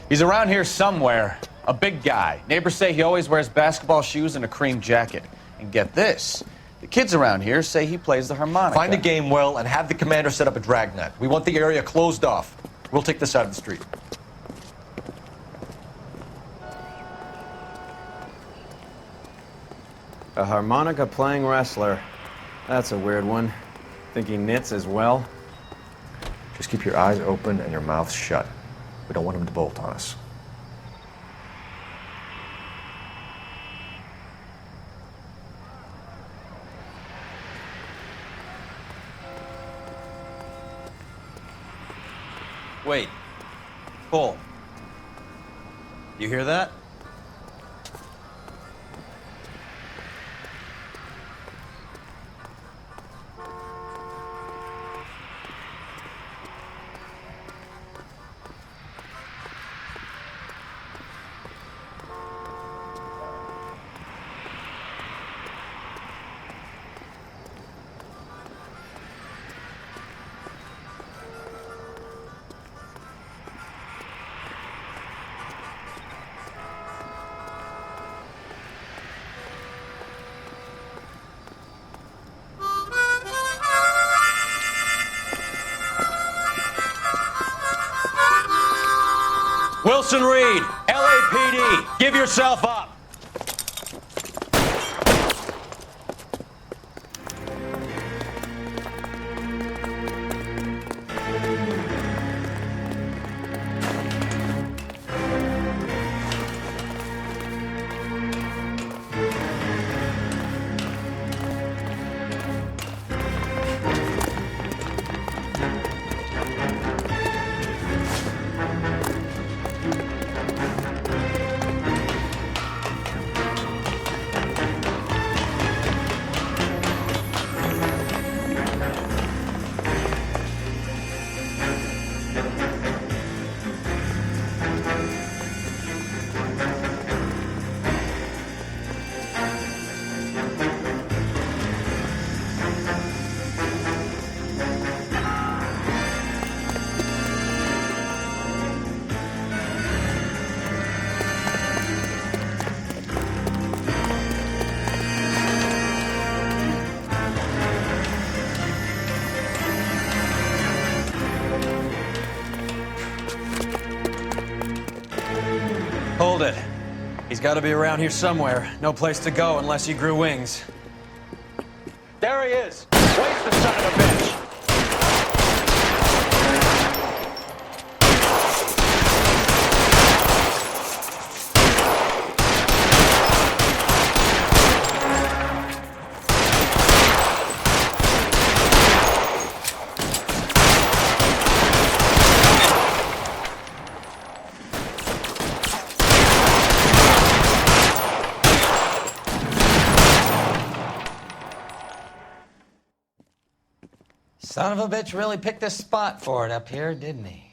He's around here somewhere. A big guy. Neighbors say he always wears basketball shoes and a cream jacket. And get this, the kids around here say he plays the harmonica. Find a game well and have the commander set up a dragnet. We want the area closed off. We'll take this side of the street. A harmonica playing wrestler. That's a weird one. Think he knits as well? Just keep your eyes open and your mouth shut. We don't want him to bolt on us. Wait. Pull. You hear that? Wilson Reed, LAPD, give yourself up. He's got to be around here somewhere. No place to go unless he grew wings. There he is! Where's the son of a bitch? Son of a bitch really picked a spot for it up here, didn't he?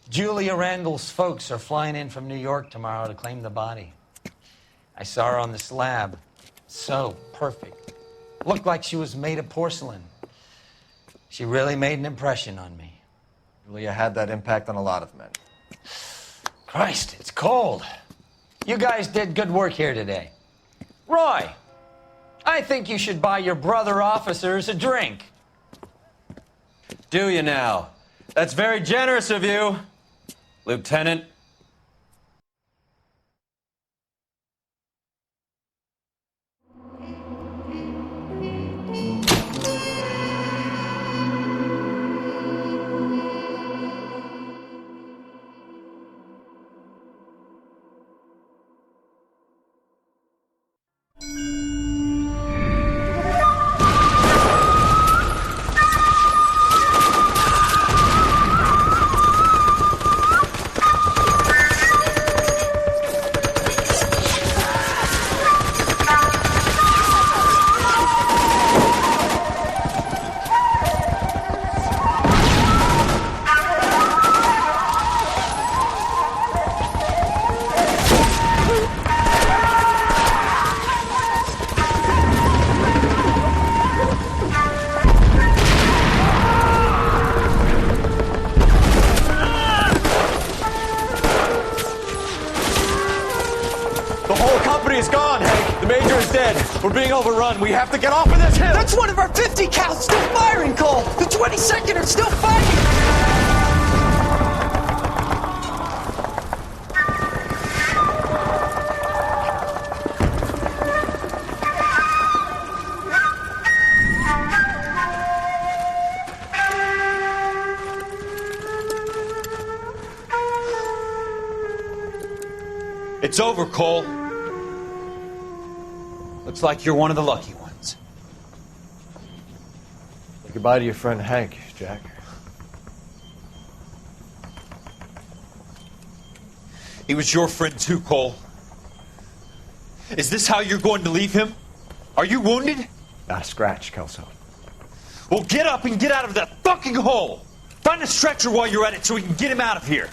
Julia Randall's folks are flying in from New York tomorrow to claim the body. I saw her on the slab. So perfect. Looked like she was made of porcelain. She really made an impression on me. Julia had that impact on a lot of men. Christ, it's cold. You guys did good work here today. Roy, I think you should buy your brother officers a drink. Do you now? That's very generous of you, Lieutenant. We're being overrun. We have to get off of this hill. That's one of our 50 cows still firing, Cole. The 22nd are still fighting. It's over, Cole. Looks like you're one of the lucky ones. Say goodbye to your friend Hank, Jack. He was your friend too, Cole. Is this how you're going to leave him? Are you wounded? Not a scratch, Kelso. Well, get up and get out of that fucking hole! Find a stretcher while you're at it so we can get him out of here.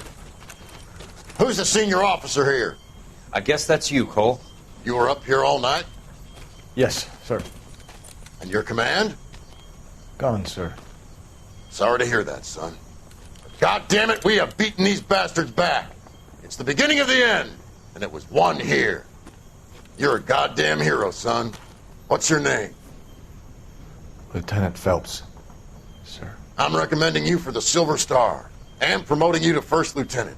Who's the senior officer here? I guess that's you, Cole. You were up here all night? Yes, sir. And your command? Gone, sir. Sorry to hear that, son. God damn it, we have beaten these bastards back. It's the beginning of the end, and it was one here. You're a goddamn hero, son. What's your name? Lieutenant Phelps, sir. I'm recommending you for the Silver Star and promoting you to First Lieutenant.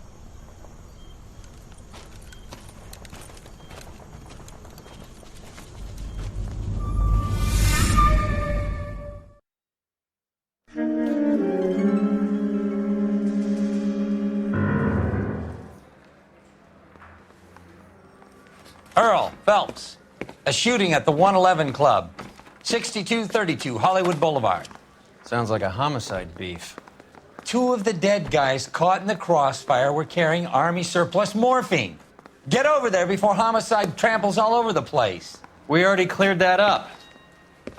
Earl Phelps, a shooting at the 111 Club, 6232 Hollywood Boulevard. Sounds like a homicide beef. 2 of the dead guys caught in the crossfire were carrying Army surplus morphine. Get over there before homicide tramples all over the place. We already cleared that up.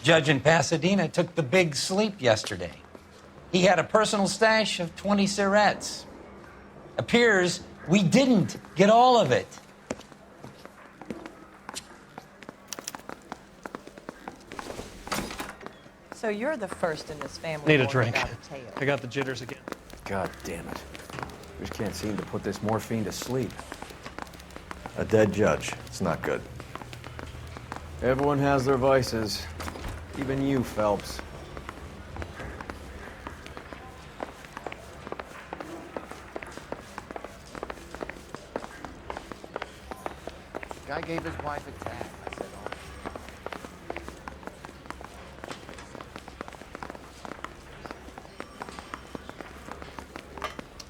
Judge in Pasadena took the big sleep yesterday. He had a personal stash of 20 cigarettes. Appears we didn't get all of it. So you're the first in this family. Need a born drink. without a tail. I got the jitters again. God damn it. We just can't seem to put this morphine to sleep. A dead judge. It's not good. Everyone has their vices. Even you, Phelps. Guy gave his wife a tag. I said,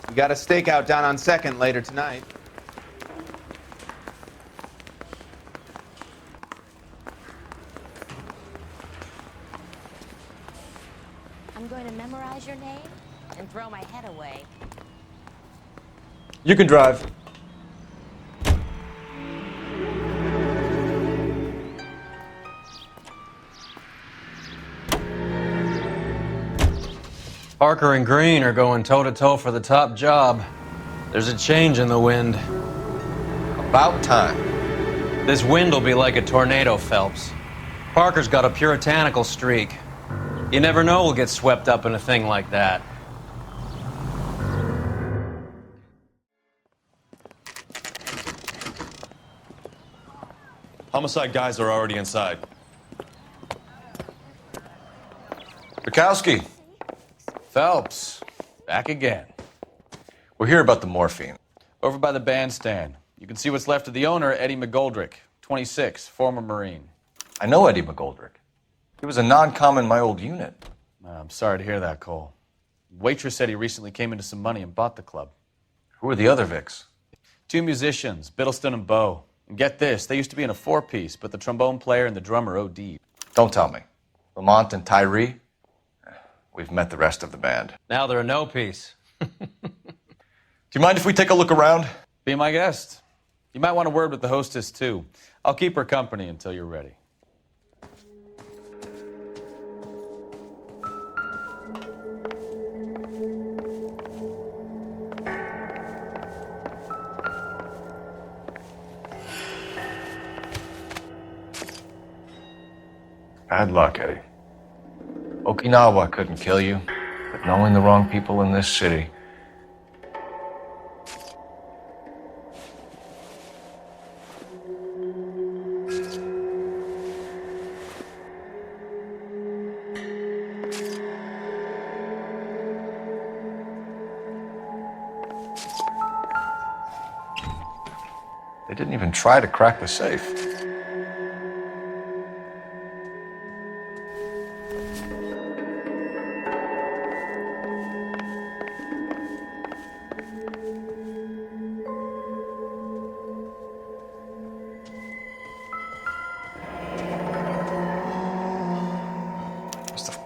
We got a stakeout down on 2nd later tonight. I'm going to memorize your name and throw my head away. You can drive. Parker and Green are going toe-to-toe for the top job. There's a change in the wind. About time. This wind will be like a tornado, Phelps. Parker's got a puritanical streak. You never know we'll get swept up in a thing like that. Homicide guys are already inside. Bukowski. Phelps, back again. We're here about the morphine. Over by the bandstand. You can see what's left of the owner, Eddie McGoldrick, 26, former Marine. I know Eddie McGoldrick. He was a non-com in my old unit. I'm sorry to hear that, Cole. Waitress said he recently came into some money and bought the club. Who are the other Vics? 2 musicians, Biddleston and Bowe. And get this, they used to be in a 4-piece, but the trombone player and the drummer OD'd. Don't tell me. Lamont and Tyree? We've met the rest of the band. Now they're a no-piece. Do you mind if we take a look around? Be my guest. You might want a word with the hostess, too. I'll keep her company until you're ready. Bad luck, Eddie. Okinawa couldn't kill you, but knowing the wrong people in this city. They didn't even try to crack the safe.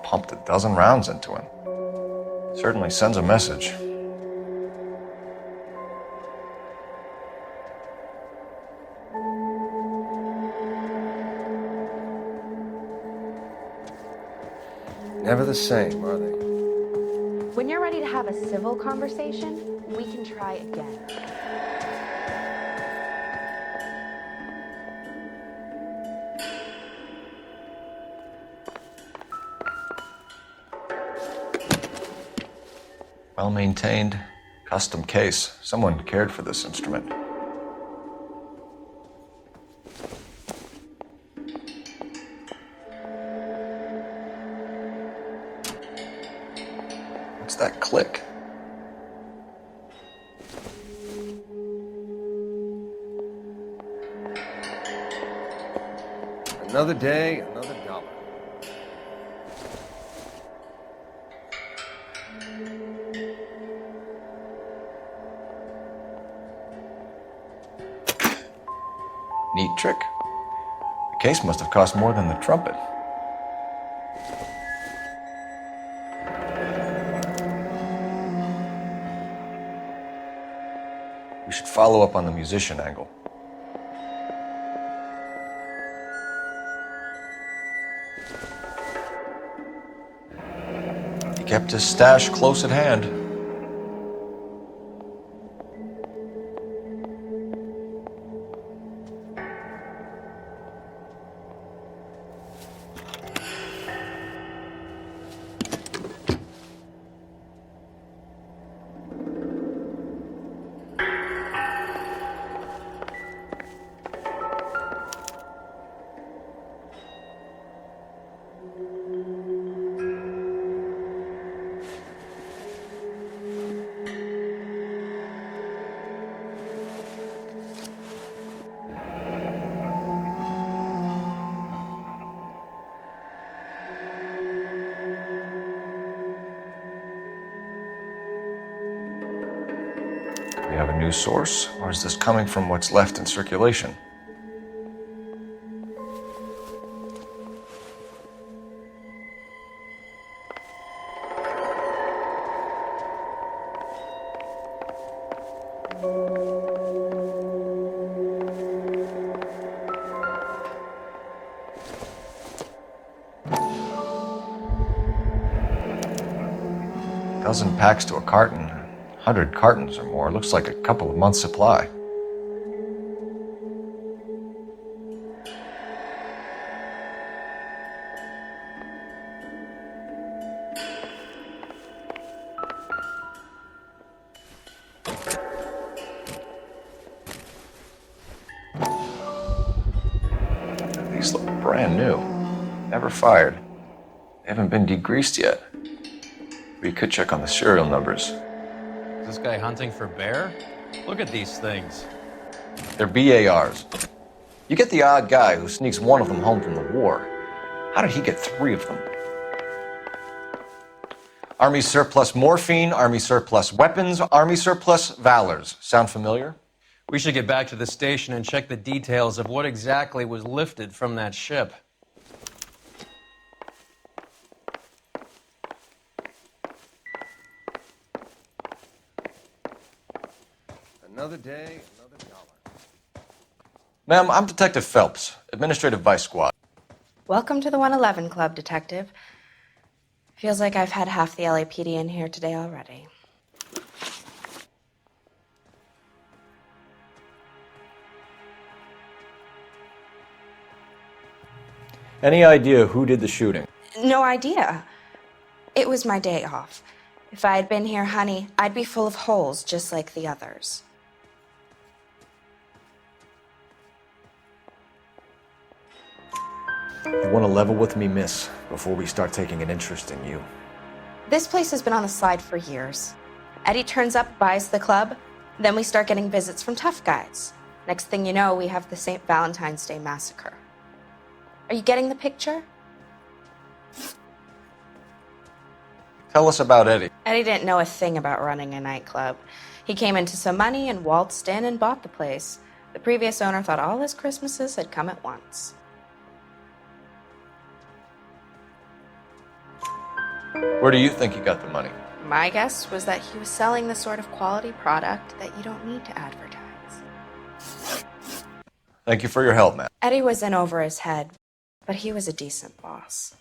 Pumped a dozen rounds into him. Certainly sends a message. Never the same, are they? When you're ready to have a civil conversation, we can try again. Well-maintained, custom case. Someone cared for this instrument. What's that click? Another day, another dollar. Neat trick. The case must have cost more than the trumpet. We should follow up on the musician angle. He kept his stash close at hand. have a news source, or is this coming from what's left in circulation? Dozen packs to a carton, 100 cartons or more. Looks like a couple of months' supply. These look brand new. Never fired. They haven't been degreased yet. We could check on the serial numbers. Is this guy hunting for bear? Look at these things. They're BARs. You get the odd guy who sneaks one of them home from the war. How did he get 3 of them? Army surplus morphine, Army surplus weapons, Army surplus valors. Sound familiar? We should get back to the station and check the details of what exactly was lifted from that ship. Another day, another dollar. Ma'am, I'm Detective Phelps, Administrative Vice Squad. Welcome to the 111 Club, Detective. Feels like I've had half the LAPD in here today already. Any idea who did the shooting? No idea. It was my day off. If I had been here, honey, I'd be full of holes just like the others. You want to level with me, miss, before we start taking an interest in you. This place has been on the slide for years. Eddie turns up, buys the club, then we start getting visits from tough guys. Next thing you know, we have the St. Valentine's Day massacre. Are you getting the picture? Tell us about Eddie. Eddie didn't know a thing about running a nightclub. He came into some money and waltzed in and bought the place. The previous owner thought all his Christmases had come at once. Where do you think he got the money? My guess was that he was selling the sort of quality product that you don't need to advertise. Thank you for your help, man. Eddie was in over his head, but he was a decent boss.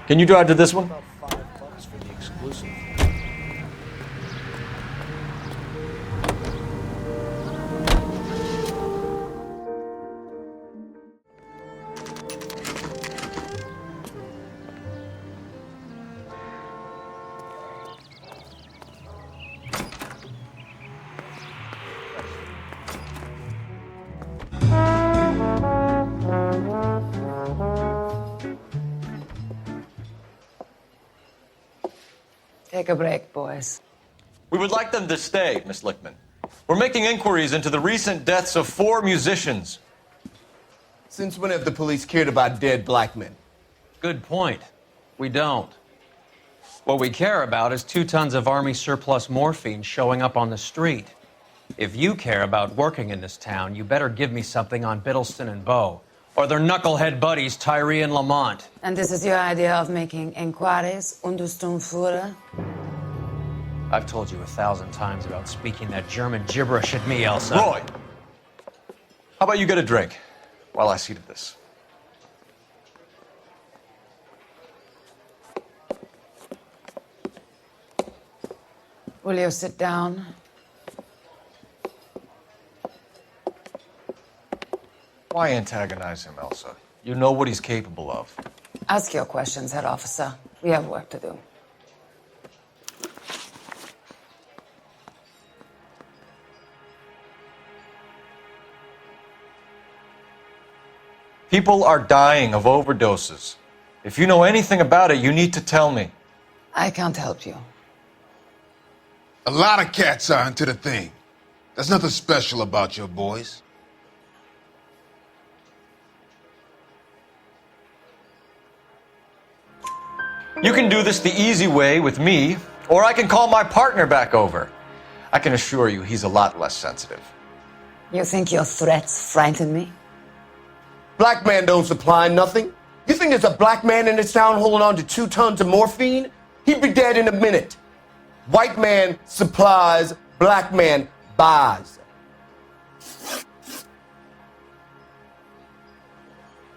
Can you drive to this one? $5 for the exclusive. Take a break, boys. We would like them to stay, Miss Lichtman. We're making inquiries into the recent deaths of 4 musicians. Since when have the police cared about dead black men? Good point. We don't. What we care about is 2 tons of Army surplus morphine showing up on the street. If you care about working in this town, you better give me something on Biddleston and Bow, or their knucklehead buddies Tyree and Lamont. And this is your idea of making inquiries, Unterstundenführer? I've told you 1,000 times about speaking that German gibberish at me, Elsa. Roy! How about you get a drink while I see to this? Will you sit down? Why antagonize him, Elsa? You know what he's capable of. Ask your questions, head officer. We have work to do. People are dying of overdoses. If you know anything about it, you need to tell me. I can't help you. A lot of cats are into the thing. There's nothing special about your boys. You can do this the easy way with me, or I can call my partner back over. I can assure you he's a lot less sensitive. You think your threats frighten me? Black man don't supply nothing. You think there's a black man in this town holding on to 2 tons of morphine? He'd be dead in a minute. White man supplies, black man buys.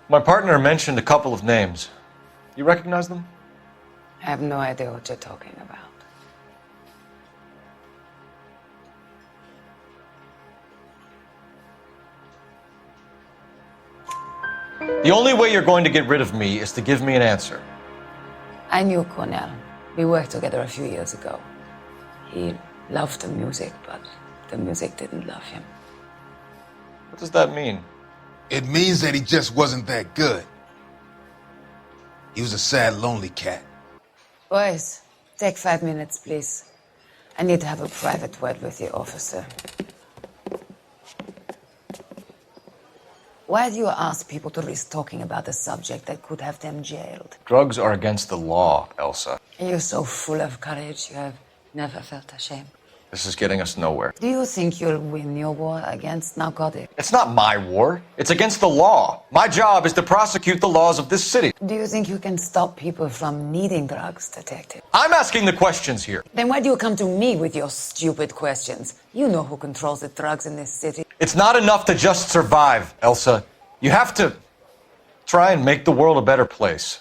My partner mentioned a couple of names. You recognize them? I have no idea what you're talking about. The only way you're going to get rid of me is to give me an answer. I knew Cornell. We worked together a few years ago. He loved the music, but the music didn't love him. What does that mean? It means that he just wasn't that good. He was a sad, lonely cat. Boys, take 5 minutes, please. I need to have a private word with the officer. Why do you ask people to risk talking about a subject that could have them jailed? Drugs are against the law, Elsa. You're so full of courage, you have never felt ashamed. This is getting us nowhere. Do you think you'll win your war against narcotics? It's not my war. It's against the law. My job is to prosecute the laws of this city. Do you think you can stop people from needing drugs, detective? I'm asking the questions here. Then why do you come to me with your stupid questions? You know who controls the drugs in this city. It's not enough to just survive, Elsa. You have to try and make the world a better place.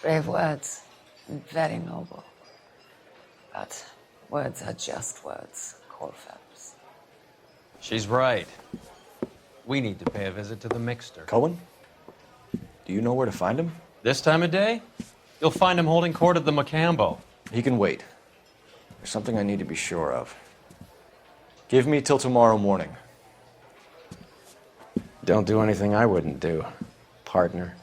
Brave words, and very noble. But words are just words, Cole Phelps. She's right. We need to pay a visit to the mixer. Cohen? Do you know where to find him? This time of day? You'll find him holding court at the Macambo. He can wait. There's something I need to be sure of. Give me till tomorrow morning. Don't do anything I wouldn't do, partner.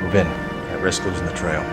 Move in. Can't risk losing the trail.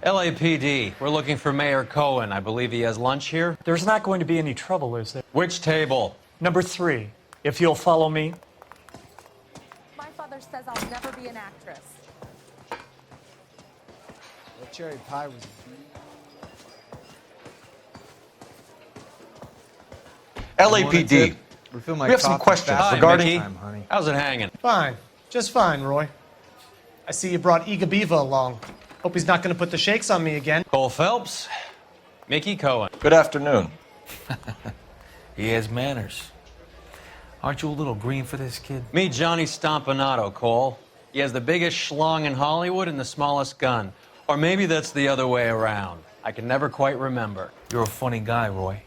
LAPD, we're looking for Mayor Cohen. I believe he has lunch here. There's not going to be any trouble, is there? Which table? Number 3, if you'll follow me. My father says I'll never be an actress. That cherry pie was LAPD. Refill We have some questions Hi, regarding... Mickey. How's it hanging? Fine. Just fine, Roy. I see you brought Iga Beaver along. Hope he's not going to put the shakes on me again. Cole Phelps, Mickey Cohen. Good afternoon. He has manners. Aren't you a little green for this kid? Meet Johnny Stompanato, Cole. He has the biggest schlong in Hollywood and the smallest gun. Or maybe that's the other way around. I can never quite remember. You're a funny guy, Roy.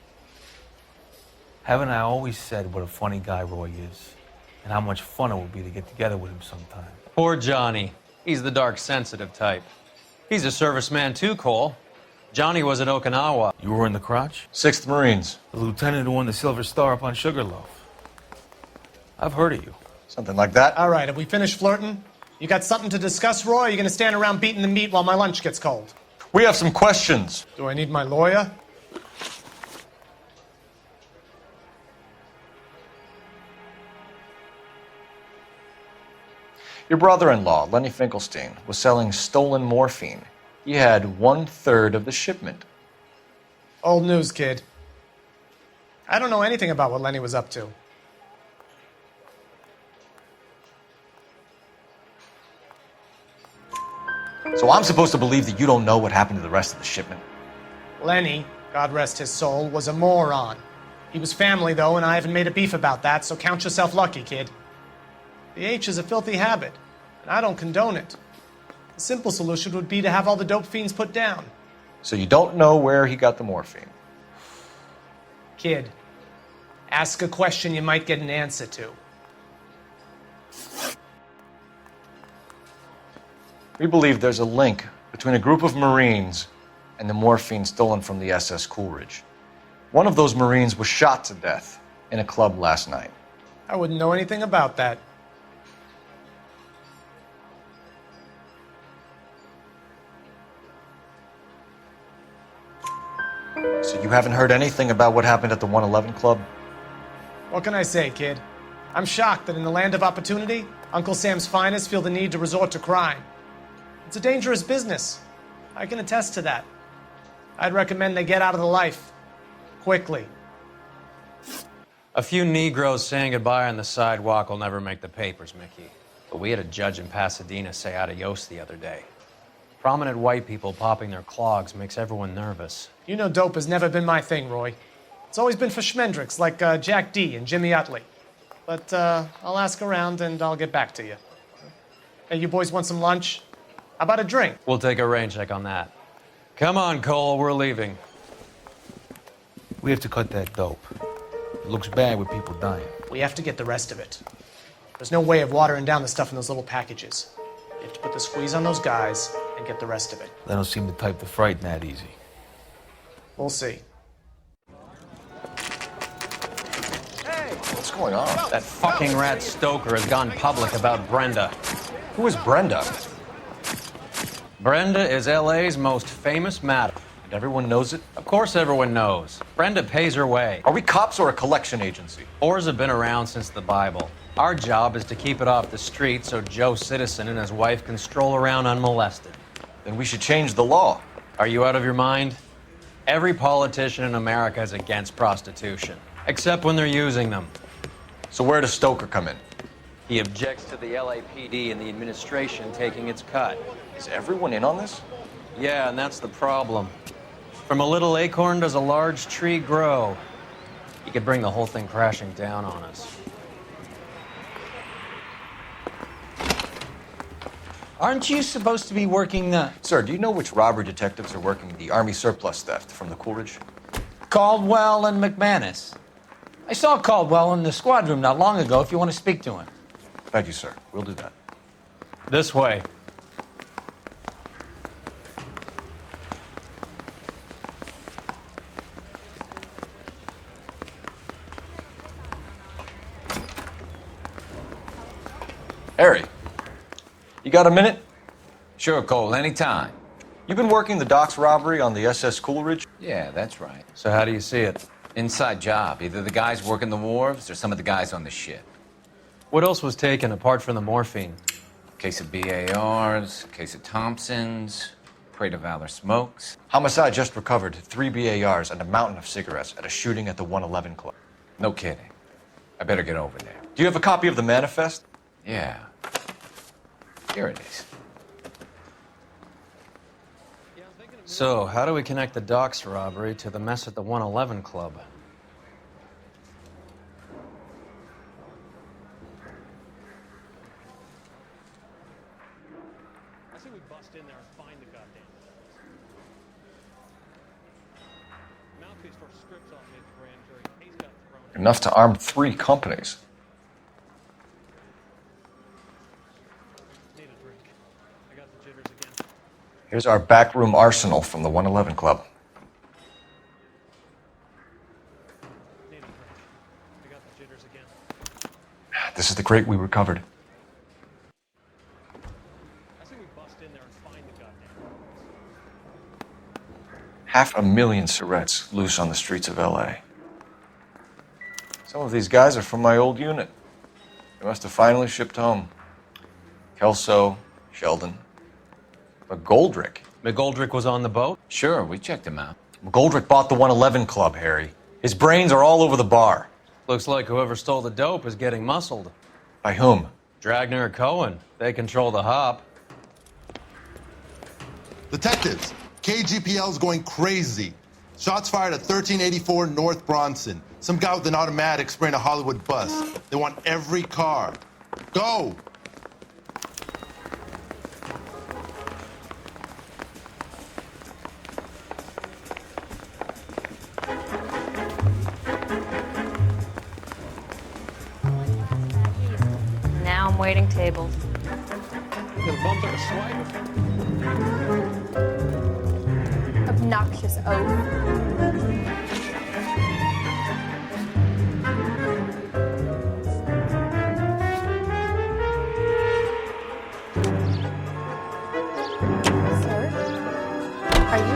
Haven't I always said what a funny guy Roy is? And how much fun it would be to get together with him sometime? Poor Johnny. He's the dark, sensitive type. He's a serviceman too, Cole. Johnny was at Okinawa. You were in the crotch? 6th Marines. The lieutenant who won the Silver Star up on Sugarloaf. I've heard of you. Something like that. All right, have we finished flirting? You got something to discuss, Roy? Or are you going to stand around beating the meat while my lunch gets cold? We have some questions. Do I need my lawyer? Your brother-in-law, Lenny Finkelstein, was selling stolen morphine. He had 1/3 of the shipment. Old news, kid. I don't know anything about what Lenny was up to. So I'm supposed to believe that you don't know what happened to the rest of the shipment? Lenny, God rest his soul, was a moron. He was family, though, and I haven't made a beef about that, so count yourself lucky, kid. The H is a filthy habit, and I don't condone it. The simple solution would be to have all the dope fiends put down. So you don't know where he got the morphine? Kid, ask a question you might get an answer to. We believe there's a link between a group of Marines and the morphine stolen from the SS Coolidge. One of those Marines was shot to death in a club last night. I wouldn't know anything about that. So you haven't heard anything about what happened at the 111 Club? What can I say, kid? I'm shocked that in the land of opportunity, Uncle Sam's finest feel the need to resort to crime. It's a dangerous business. I can attest to that. I'd recommend they get out of the life. Quickly. A few Negroes saying goodbye on the sidewalk will never make the papers, Mickey. But we had a judge in Pasadena say adios the other day. Prominent white people popping their clogs makes everyone nervous. You know dope has never been my thing, Roy. It's always been for schmendricks like Jack D. and Jimmy Utley. But I'll ask around and I'll get back to you. Hey, you boys want some lunch? How about a drink? We'll take a rain check on that. Come on, Cole, we're leaving. We have to cut that dope. It looks bad with people dying. We have to get the rest of it. There's no way of watering down the stuff in those little packages. You have to put the squeeze on those guys and get the rest of it. They don't seem the type to frighten that easy. We'll see. What's going on? That fucking rat Stoker has gone public about Brenda. Who is Brenda? Brenda is LA's most famous madam. And everyone knows it? Of course everyone knows. Brenda pays her way. Are we cops or a collection agency? Whores have been around since the Bible. Our job is to keep it off the street so Joe Citizen and his wife can stroll around unmolested. Then we should change the law. Are you out of your mind? Every politician in America is against prostitution, except when they're using them. So where does Stoker come in? He objects to the LAPD and the administration taking its cut. Is everyone in on this? Yeah, and that's the problem. From a little acorn does a large tree grow. He could bring the whole thing crashing down on us. Aren't you supposed to be working the... Sir, do you know which robbery detectives are working the Army surplus theft from the Coolidge? Caldwell and McManus. I saw Caldwell in the squad room not long ago if you want to speak to him. Thank you, sir. We'll do that. This way. Harry, you got a minute? Sure, Cole, anytime. You been working the docks robbery on the SS Coleridge? Yeah, that's right. So how do you see it? Inside job. Either the guys working the wharves or some of the guys on the ship. What else was taken apart from the morphine? Case of BARs, case of Thompsons, crate of Valor smokes. Homicide just recovered 3 BARs and a mountain of cigarettes at a shooting at the 111 Club. No kidding. I better get over there. Do you have a copy of the manifest? Yeah. Here it is. So, how do we connect the docks robbery to the mess at the 111 Club? I say we bust in there and find the goddamn mouthpiece for scripts off his grand jury. He's got thrown. Enough to arm 3 companies. Need a drink. I got the jitters again. Here's our backroom arsenal from the 111 Club. Need a drink. I got the jitters again. This is the crate we recovered. I say we bust in there and find the goddamn. 500,000 cigarettes loose on the streets of LA. Some of these guys are from my old unit. They must have finally shipped home. Kelso, Sheldon. McGoldrick. McGoldrick was on the boat? Sure, we checked him out. McGoldrick bought the 111 Club, Harry. His brains are all over the bar. Looks like whoever stole the dope is getting muscled. By whom? Dragner or Cohen. They control the hop. Detectives, KGPL's going crazy. Shots fired at 1384 North Bronson. Some guy with an automatic spraying a Hollywood bus. They want every car. Go! Now I'm waiting tables. The bump took a swipe. Obnoxious oaf. Sir, are you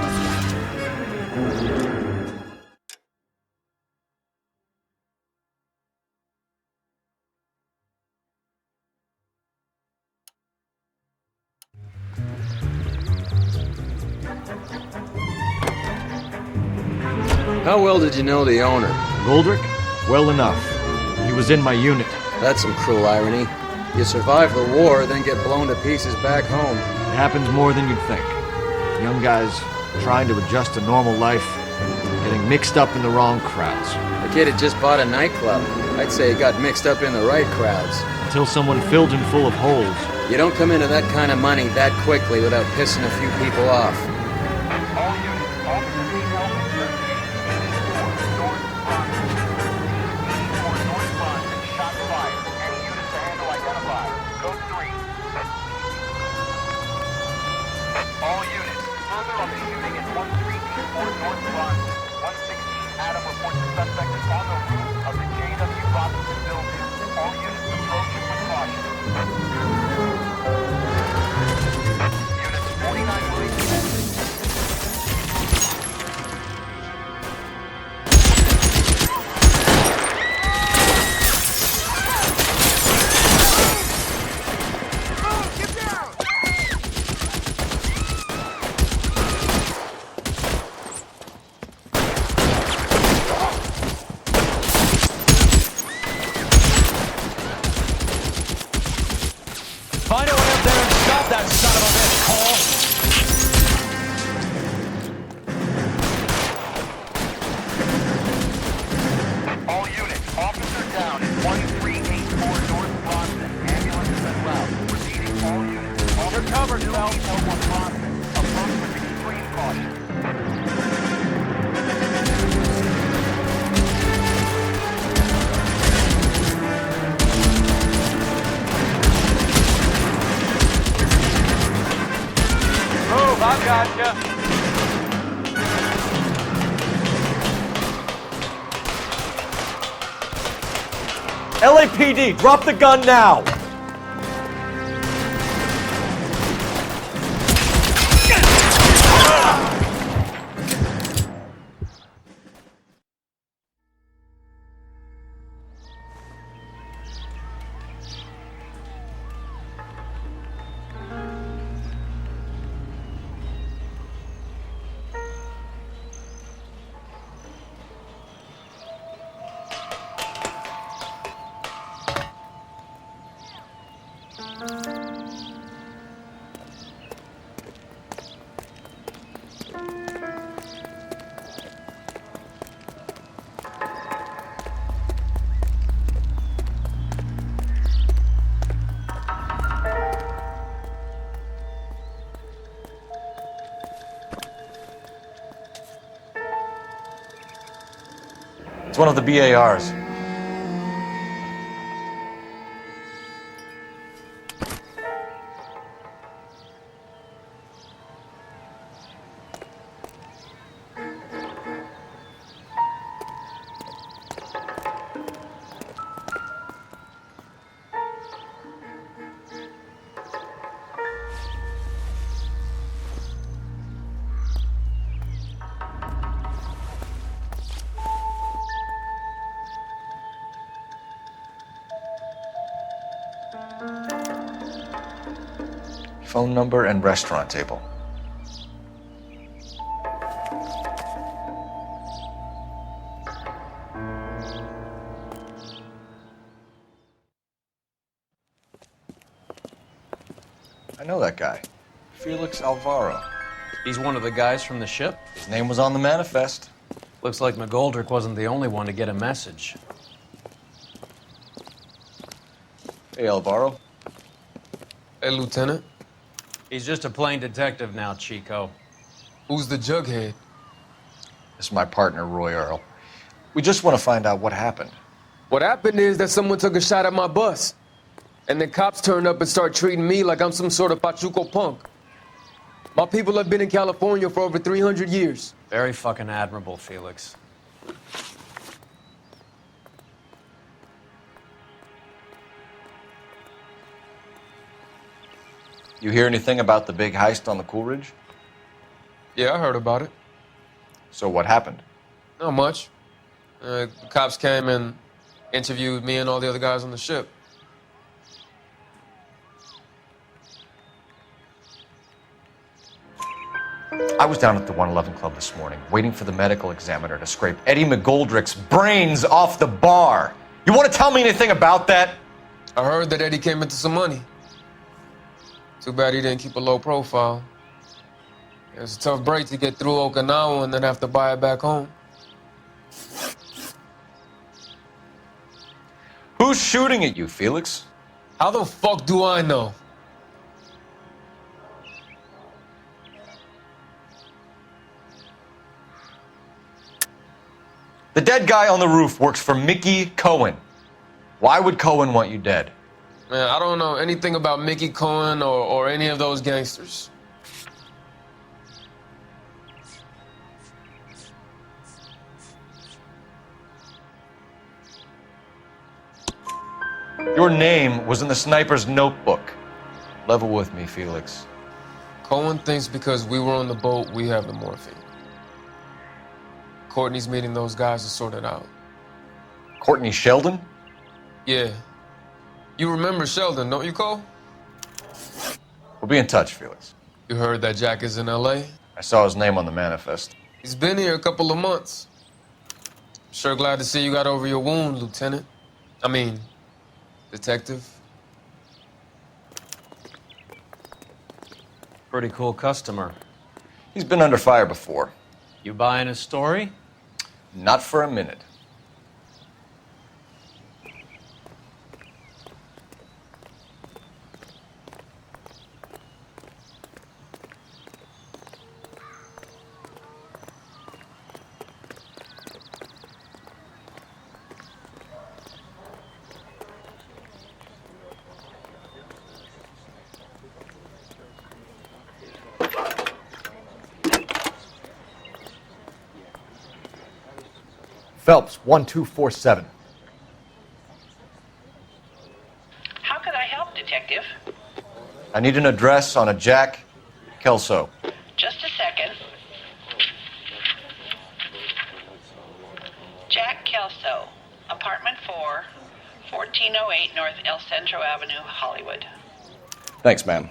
How well did you know the owner? Goldrick? Well enough. He was in my unit. That's some cruel irony. You survive the war, then get blown to pieces back home. It happens more than you'd think. Young guys trying to adjust to normal life, getting mixed up in the wrong crowds. The kid had just bought a nightclub. I'd say he got mixed up in the right crowds. Until someone filled him full of holes. You don't come into that kind of money that quickly without pissing a few people off. All units, further on the shooting at 1384 North Bronson. 116 Adam reports the suspect is on the roof of the J.W. Robinson building. All units approaching with caution. Units 49 Williams. Find a way up there and stop that son of a bitch, Cole! All units, officer down at 1384 North Bronson. Ambulance is en route. Proceeding all units. You're covered, Phelps. North Bronson. Approach with extreme caution. Move, I've got you. LAPD, drop the gun now! It's one of the BARs. Phone number and restaurant table. I know that guy. Felix Alvaro. He's one of the guys from the ship? His name was on the manifest. Looks like McGoldrick wasn't the only one to get a message. Hey, Alvaro. Hey, Lieutenant. He's just a plain detective now, Chico. Who's the jughead? This is my partner, Roy Earl. We just want to find out what happened. What happened is that someone took a shot at my bus. And then cops turned up and start treating me like I'm some sort of Pachuco punk. My people have been in California for over 300 years. Very fucking admirable, Felix. You hear anything about the big heist on the Coolidge? Yeah, I heard about it. So what happened? Not much. The cops came and interviewed me and all the other guys on the ship. I was down at the 111 Club this morning, waiting for the medical examiner to scrape Eddie McGoldrick's brains off the bar. You want to tell me anything about that? I heard that Eddie came into some money. Too bad he didn't keep a low profile. It was a tough break to get through Okinawa and then have to buy it back home. Who's shooting at you, Felix? How the fuck do I know? The dead guy on the roof works for Mickey Cohen. Why would Cohen want you dead? Man, I don't know anything about Mickey Cohen or any of those gangsters. Your name was in the sniper's notebook. Level with me, Felix. Cohen thinks because we were on the boat, we have the morphine. Courtney's meeting those guys to sort it out. Courtney Sheldon? Yeah. You remember Sheldon, don't you, Cole? We'll be in touch, Felix. You heard that Jack is in L.A.? I saw his name on the manifest. He's been here a couple of months. Sure glad to see you got over your wound, Lieutenant. I mean, Detective. Pretty cool customer. He's been under fire before. You buying his story? Not for a minute. Phelps, 1247. How can I help, Detective? I need an address on a Jack Kelso. Just a second. Jack Kelso, apartment 4, 1408 North El Centro Avenue, Hollywood. Thanks, ma'am.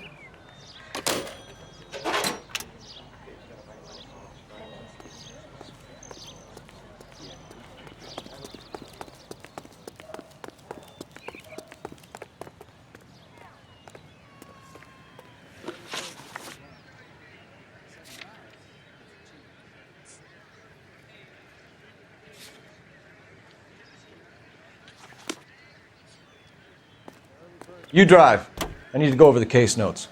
You drive. I need to go over the case notes.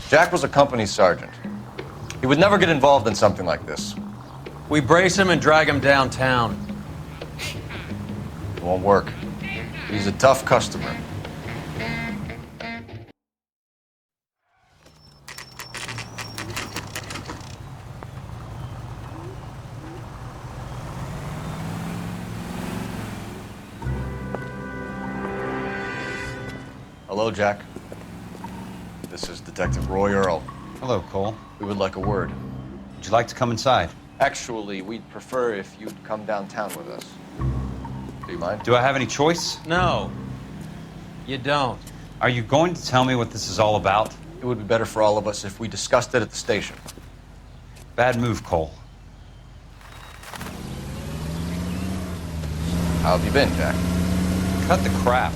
Jack was a company sergeant. He would never get involved in something like this. We brace him and drag him downtown. It won't work. He's a tough customer. Hello, Jack. This is Detective Roy Earl. Hello, Cole. We would like a word. Would you like to come inside? Actually, we'd prefer if you'd come downtown with us. Do you mind? Do I have any choice? No, you don't. Are you going to tell me what this is all about? It would be better for all of us if we discussed it at the station. Bad move, Cole. How have you been, Jack? Cut the crap.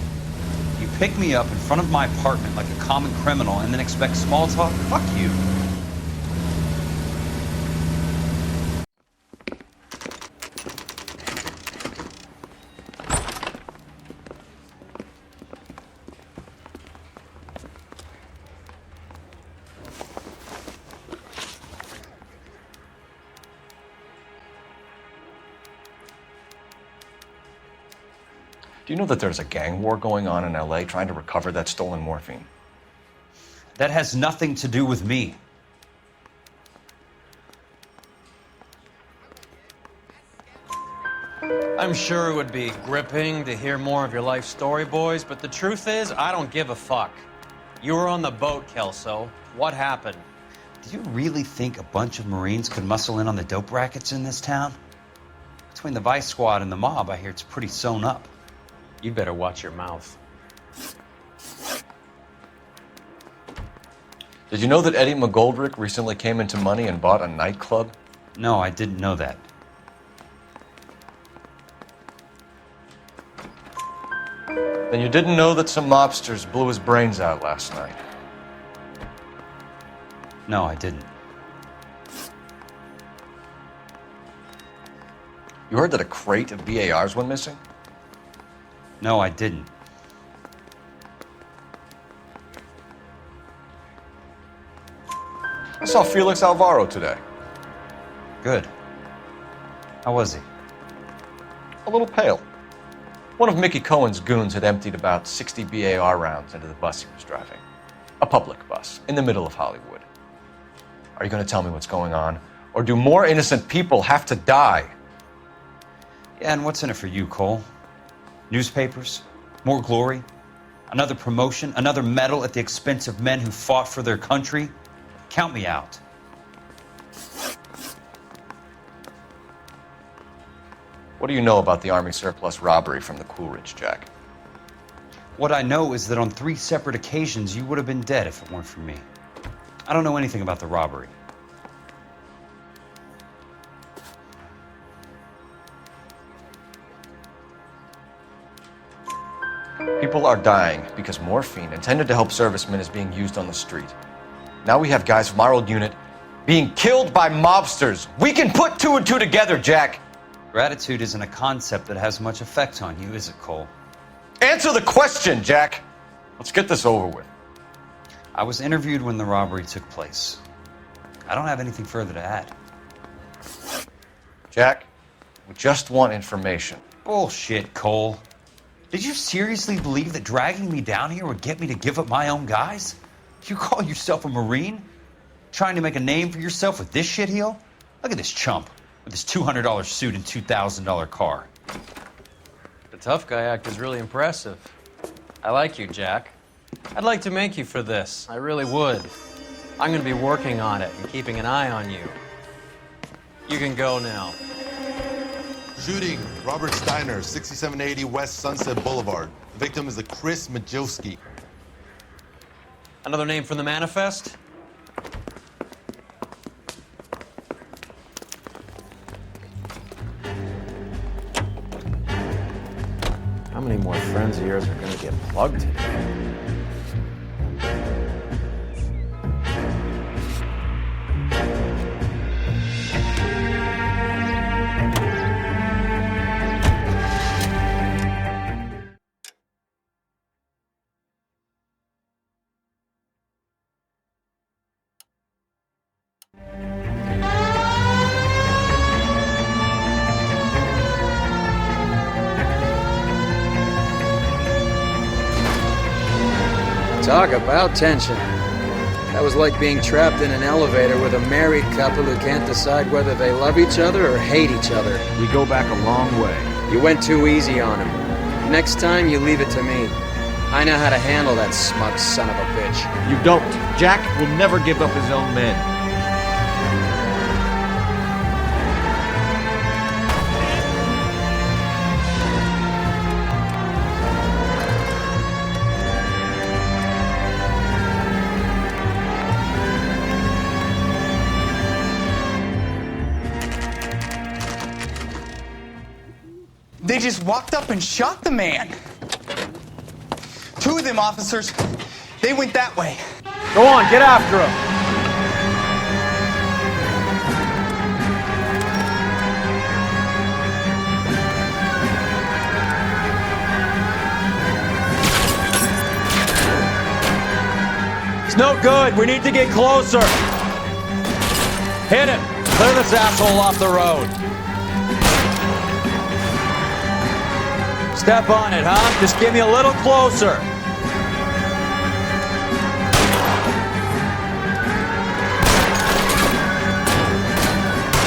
You pick me up in front of my apartment like a common criminal and then expect small talk? Fuck you. Do you know that there's a gang war going on in LA trying to recover that stolen morphine? That has nothing to do with me. I'm sure it would be gripping to hear more of your life story, boys, but the truth is, I don't give a fuck. You were on the boat, Kelso. What happened? Do you really think a bunch of Marines could muscle in on the dope rackets in this town? Between the Vice Squad and the mob, I hear it's pretty sewn up. You better watch your mouth. Did you know that Eddie McGoldrick recently came into money and bought a nightclub? No, I didn't know that. Then you didn't know that some mobsters blew his brains out last night? No, I didn't. You heard that a crate of BARs went missing? No, I didn't. I saw Felix Alvaro today. Good. How was he? A little pale. One of Mickey Cohen's goons had emptied about 60 BAR rounds into the bus he was driving. A public bus, in the middle of Hollywood. Are you going to tell me what's going on? Or do more innocent people have to die? Yeah, and what's in it for you, Cole? Newspapers? More glory? Another promotion? Another medal at the expense of men who fought for their country? Count me out. What do you know about the Army surplus robbery from the Coolidge, Jack? What I know is that on 3 separate occasions you would have been dead if it weren't for me. I don't know anything about the robbery. People are dying because morphine intended to help servicemen is being used on the street. Now we have guys from our old unit being killed by mobsters. We can put 2 and 2 together, Jack. Gratitude isn't a concept that has much effect on you, is it, Cole? Answer the question, Jack. Let's get this over with. I was interviewed when the robbery took place. I don't have anything further to add. Jack, we just want information. Bullshit, Cole. Did you seriously believe that dragging me down here would get me to give up my own guys? You call yourself a Marine? Trying to make a name for yourself with this shitheel? Look at this chump with his $200 suit and $2,000 car. The tough guy act is really impressive. I like you, Jack. I'd like to make you for this. I really would. I'm going to be working on it and keeping an eye on you. You can go now. Shooting, Robert Steiner, 6780 West Sunset Boulevard. The victim is a Chris Majowski. Another name from the manifest? How many more friends of yours are going to get plugged today? Talk about tension. That was like being trapped in an elevator with a married couple who can't decide whether they love each other or hate each other. We go back a long way. You went too easy on him. Next time, you leave it to me. I know how to handle that smug son of a bitch. You don't. Jack will never give up his own men. They just walked up and shot the man. Two of them officers, they went that way. Go on, get after him. It's no good. We need to get closer. Hit him. Clear this asshole off the road. Step on it, huh? Just get me a little closer.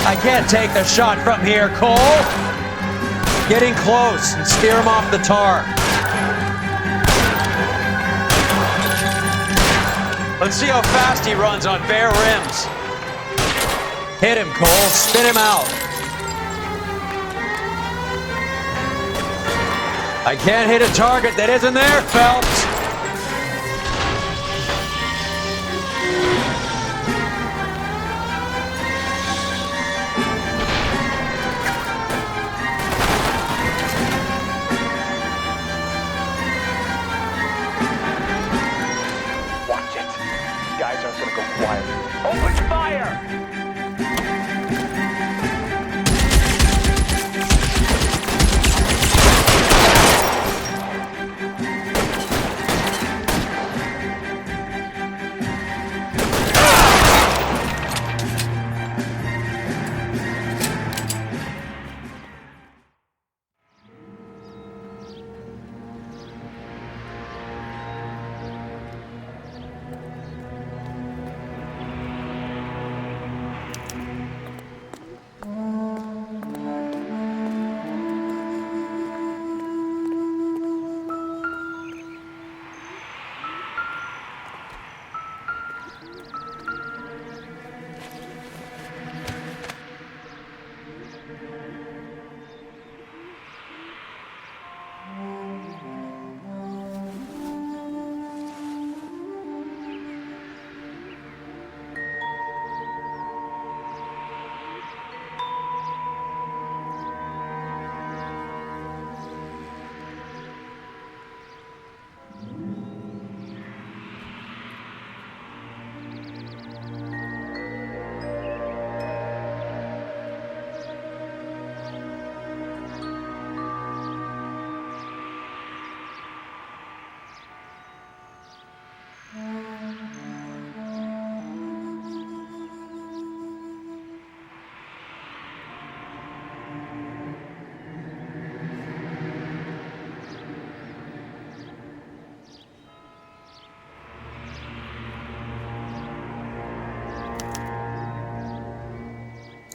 I can't take the shot from here, Cole. Get in close and steer him off the tar. Let's see how fast he runs on bare rims. Hit him, Cole. Spin him out. I can't hit a target that isn't there, Phelps. Watch it. These guys aren't gonna go quiet. Open fire!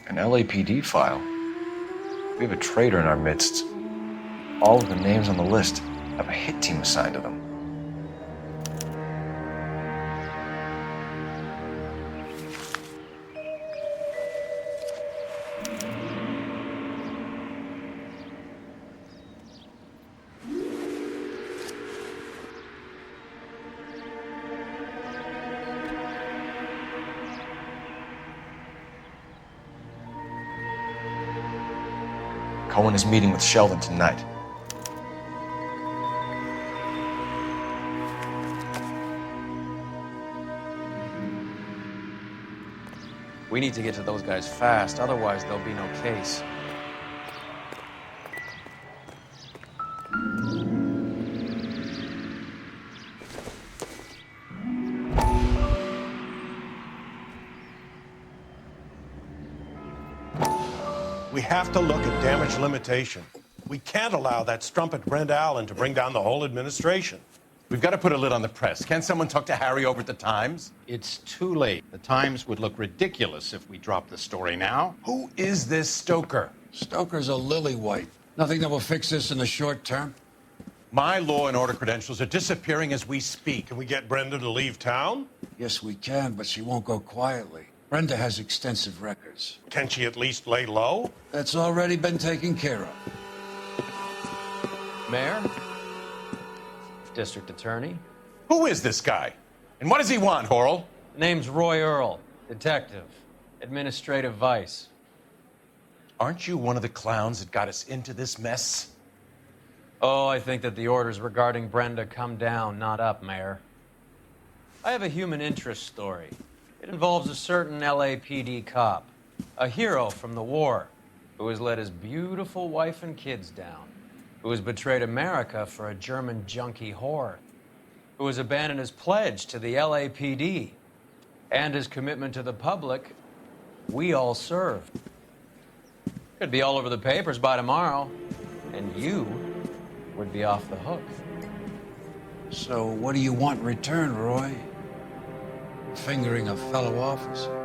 An LAPD file. We have a traitor in our midst. All of the names on the list have a hit team assigned to them. Cohen is meeting with Sheldon tonight. We need to get to those guys fast, otherwise there'll be no case. We have to look at damage limitation. We can't allow that strumpet Brent Allen to bring down the whole administration. We've got to put a lid on the press. Can someone talk to Harry over at the Times? It's too late. The Times would look ridiculous if we dropped the story now. Who is this Stoker? Stoker's a lily-white. Nothing that will fix this in the short term. My law and order credentials are disappearing as we speak. Can we get Brenda to leave town? Yes, we can, but she won't go quietly. Brenda has extensive records. Can she at least lay low? That's already been taken care of. Mayor? District Attorney? Who is this guy? And what does he want, Horrell? Name's Roy Earl, detective, administrative vice. Aren't you one of the clowns that got us into this mess? Oh, I think that the orders regarding Brenda come down, not up, Mayor. I have a human interest story. It involves a certain LAPD cop, a hero from the war, who has let his beautiful wife and kids down, who has betrayed America for a German junkie whore, who has abandoned his pledge to the LAPD and his commitment to the public we all serve. Could be all over the papers by tomorrow, and you would be off the hook. So what do you want in return, Roy? Fingering a fellow officer?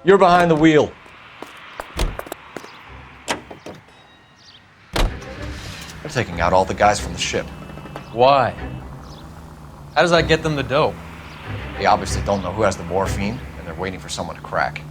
You're behind the wheel. They're taking out all the guys from the ship. Why? How does that get them the dope? They obviously don't know who has the morphine, and they're waiting for someone to crack.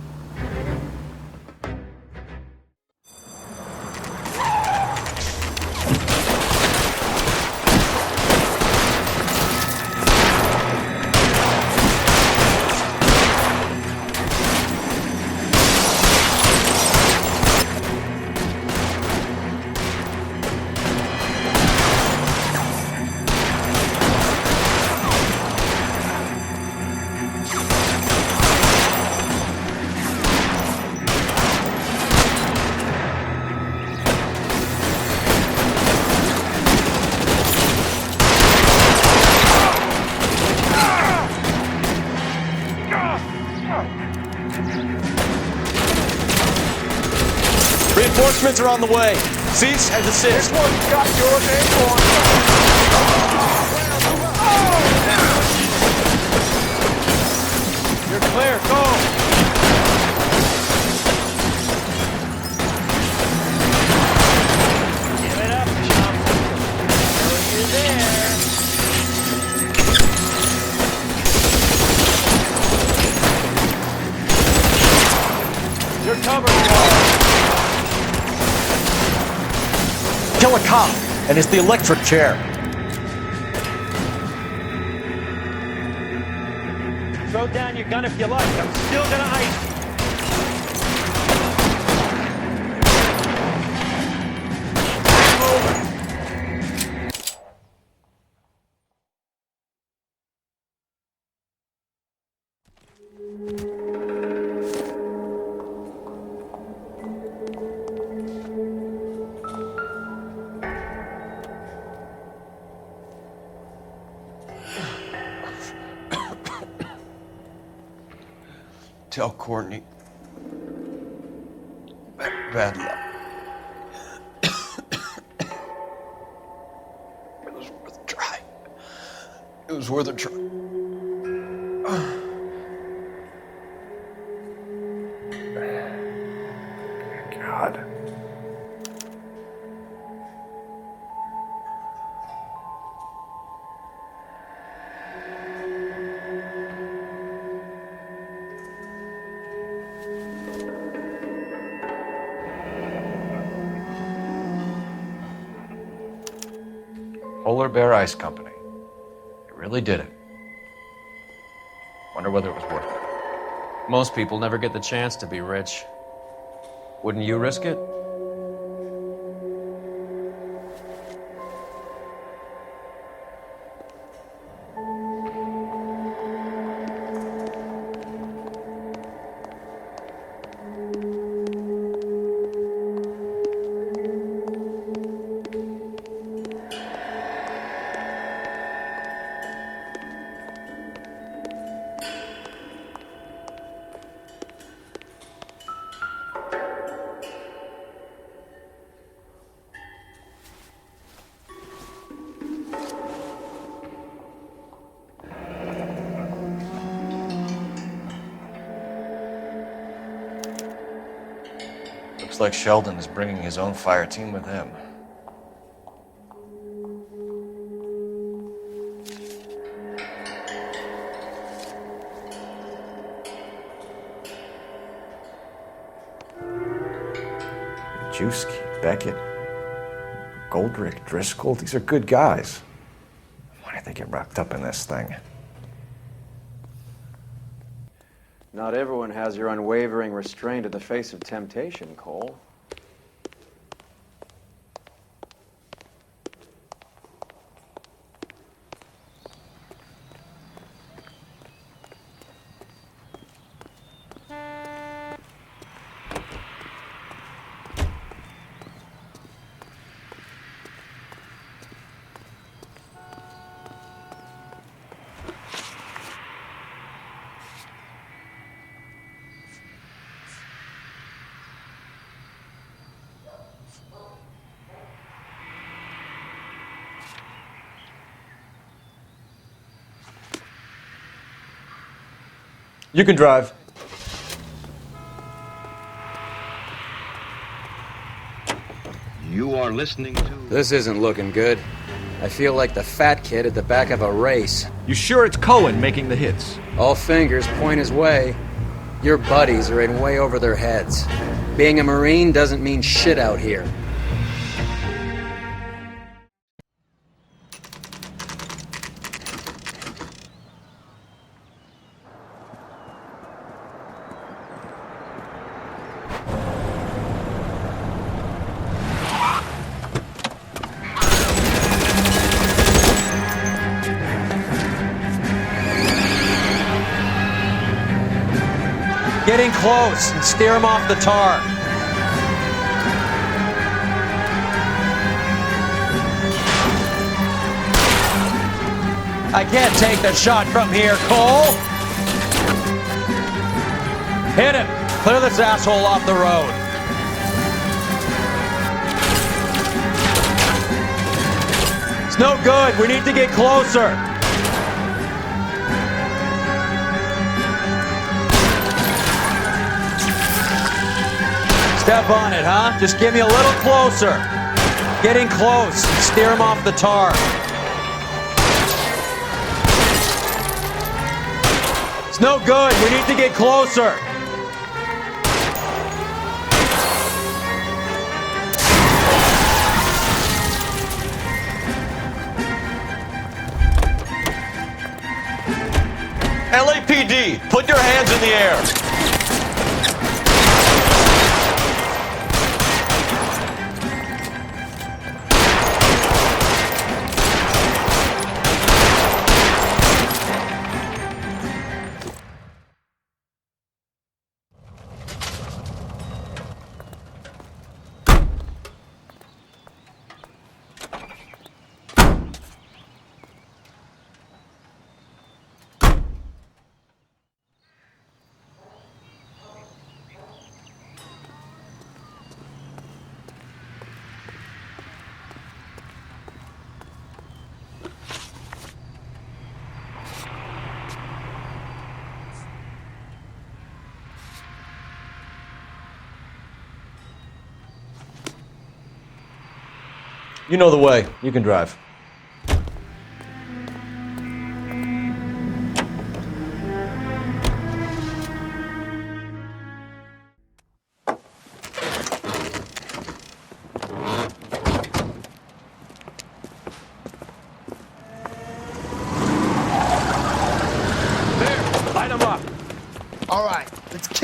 Reinforcements are on the way. Cease and desist. This one's got your name on it. You're clear. Go. Give it up, chump. You're there. You're covered, Joe. Kill a cop, and it's the electric chair. Throw down your gun if you like. I'm still gonna ice you. Tell Courtney. Bad luck. It was worth a try. It was worth a try. God. Polar Bear Ice Company. They really did it. Wonder whether it was worth it. Most people never get the chance to be rich. Wouldn't you risk it? Looks like Sheldon is bringing his own fire team with him. Majewski, Beckett, Goldrick, Driscoll, these are good guys. Why did they get wrapped up in this thing? Not everyone has your unwavering restraint in the face of temptation, Cole. You can drive. You are listening to... This isn't looking good. I feel like the fat kid at the back of a race. You sure it's Cohen making the hits? All fingers point his way. Your buddies are in way over their heads. Being a Marine doesn't mean shit out here. Getting close and steer him off the tar. I can't take the shot from here, Cole. Hit him. Clear this asshole off the road. It's no good. We need to get closer. Step on it, huh? Just get me a little closer. Getting close. Steer him off the tar. It's no good. We need to get closer. LAPD, put your hands in the air. You know the way. You can drive.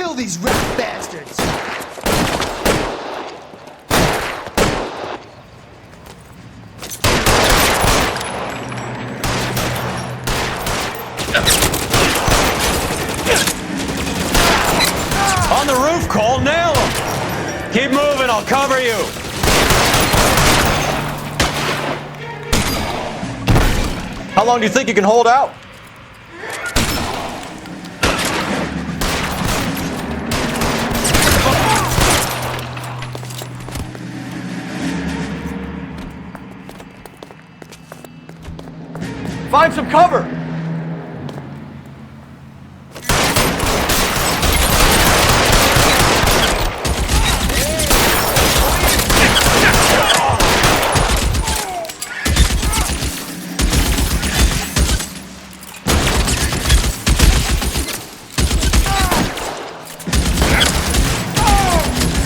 Kill these rat bastards! On the roof, Cole, nail him! Keep moving, I'll cover you! How long do you think you can hold out? Find some cover!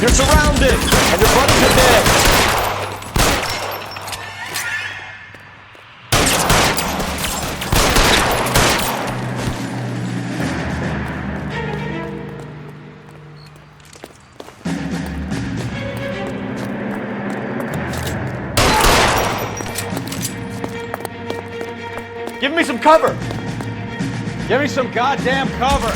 You're surrounded, and your buddies are dead. Give me some cover. Give me some goddamn cover!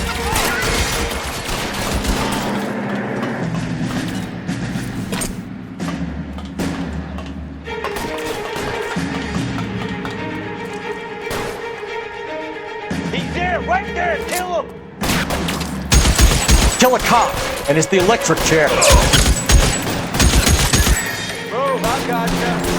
He's there, right there. Kill him. Kill a cop, and it's the electric chair. Move, I gotcha.